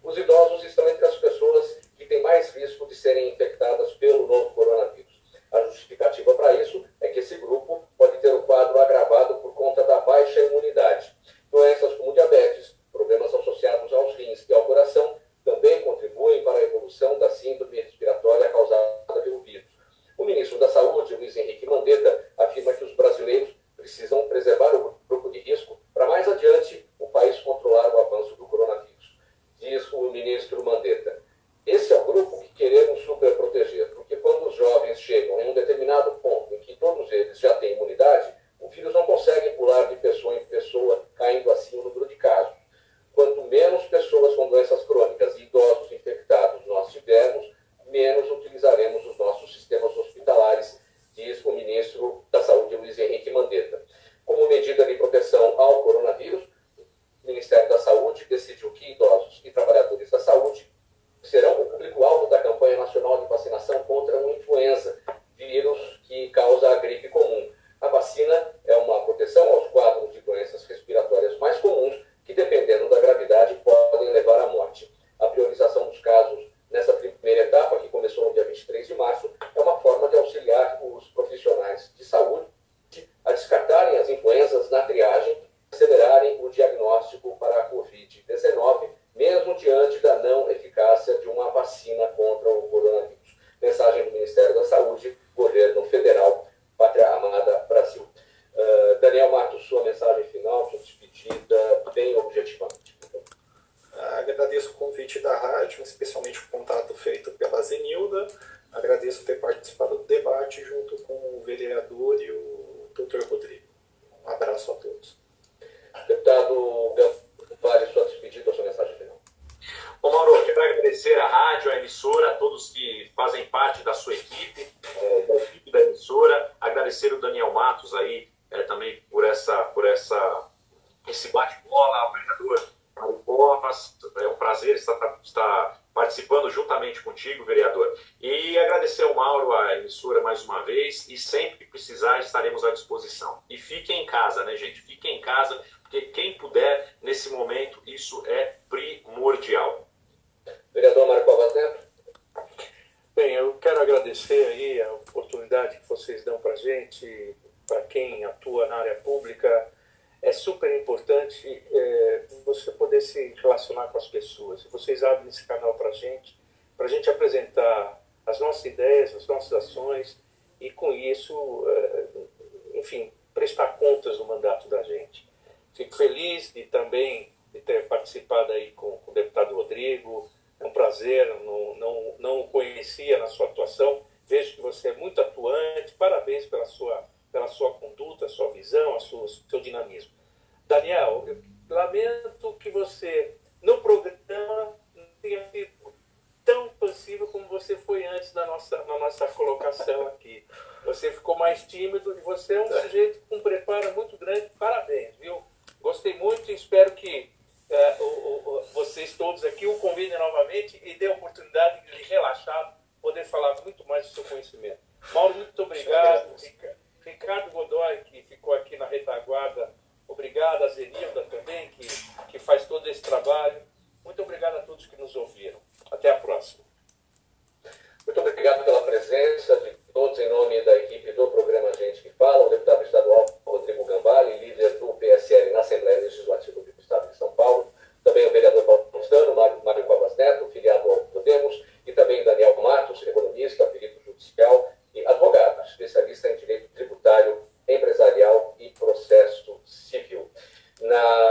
Os idosos estão entre as pessoas que têm mais risco de serem infectadas pelo novo coronavírus. A justificativa para isso é que esse grupo pode ter o quadro agravado por conta da baixa imunidade. Doenças como diabetes, problemas associados aos rins e ao coração também contribuem para a evolução da síndrome respiratória causada pelo vírus. O ministro da Saúde, Luiz Henrique Mandetta, afirma que os brasileiros preservar o grupo de risco para mais adiante o país controlar o avanço do coronavírus. Diz o ministro Mandetta. Esse é o grupo que queremos superproteger, porque quando os jovens chegam em um determinado ponto em que todos eles já têm imunidade, o vírus não consegue pular de pessoa em pessoa, caindo assim o número de casos. Quanto menos pessoas com doenças crônicas e idosos infectados nós tivermos, menos utilizaremos os nossos sistemas hospitalares, diz o ministro da Saúde, Luiz Henrique Mandetta. Como medida de proteção ao coronavírus, o Ministério da Saúde decidiu que idosos e trabalhadores da saúde serão o público-alvo da campanha nacional de vacinação contra uma influenza, vírus que causa a gripe comum. A vacina é uma proteção aos quadros de doenças respiratórias mais comuns, que, dependendo da gravidade, podem levar à morte. A priorização dos casos nessa primeira etapa, que começou no dia 23 de março, é uma forma de auxiliar os profissionais de saúde a descartarem as influenzas na triagem e acelerarem o diagnóstico para a Covid-19, mesmo diante da não eficácia de uma vacina contra o coronavírus. Mensagem do Ministério da Saúde, Governo Federal, Pátria Amada Brasil. Daniel Matos, sua mensagem final, sua despedida, bem objetivamente. Agradeço o convite da rádio, especialmente o contato feito pela Zenilda. Agradeço ter participado do debate junto com o vereador e o doutor Rodrigo. Um abraço a todos. Deputado Gambale, sua despedida, sua mensagem final. Bom, Mauro, eu quero agradecer à rádio, à emissora, a todos que fazem parte da sua equipe, da equipe da emissora. Agradecer o Daniel Matos aí também por esse bate-bola, ao vereador Mário Covas. É um prazer estar participando juntamente contigo, vereador. E agradecer ao Mauro, à emissora, mais uma vez. E sempre que precisar, estaremos à disposição. E fiquem em casa, né, gente? Fiquem em casa, porque quem puder, nesse momento, isso é primordial. Vereador Mário Covas Neto. Bem, eu quero agradecer aí a oportunidade que vocês dão para a gente, para quem atua na área pública. É super importante você poder se relacionar com as pessoas. Vocês abrem esse canal para a gente apresentar as nossas ideias, as nossas ações e, com isso, enfim, prestar contas do mandato da gente. Fico feliz de também de ter participado aí com o deputado Rodrigo. É um prazer, não o conhecia na sua atuação. Vejo que você é muito atuante. Parabéns pela sua conduta, sua visão, seu dinamismo. Daniel, eu lamento que você, no programa, não tenha sido tão possível como você foi antes na nossa colocação aqui. Você ficou mais tímido e você é um sujeito com um preparo muito grande. Parabéns, viu? Gostei muito e espero que vocês todos aqui o convidem novamente e dê a oportunidade de relaxar, poder falar muito mais do seu conhecimento. Mauro, muito obrigado. Ricardo Godoy, que ficou aqui na retaguarda, obrigado. A Zenilda também, que faz todo esse trabalho. Muito obrigado a todos que nos ouviram. Até a próxima. Muito obrigado pela presença de todos em nome da equipe do programa Gente que Fala, o deputado estadual Rodrigo Gambale, líder do PSL na Assembleia Legislativa do Estado de São Paulo, também o vereador Paulo Constano, Mário Covas Neto, filiado ao Podemos, e também Daniel Matos, economista, perito judicial e advogado, especialista em direito tributário, empresarial e processo civil. Na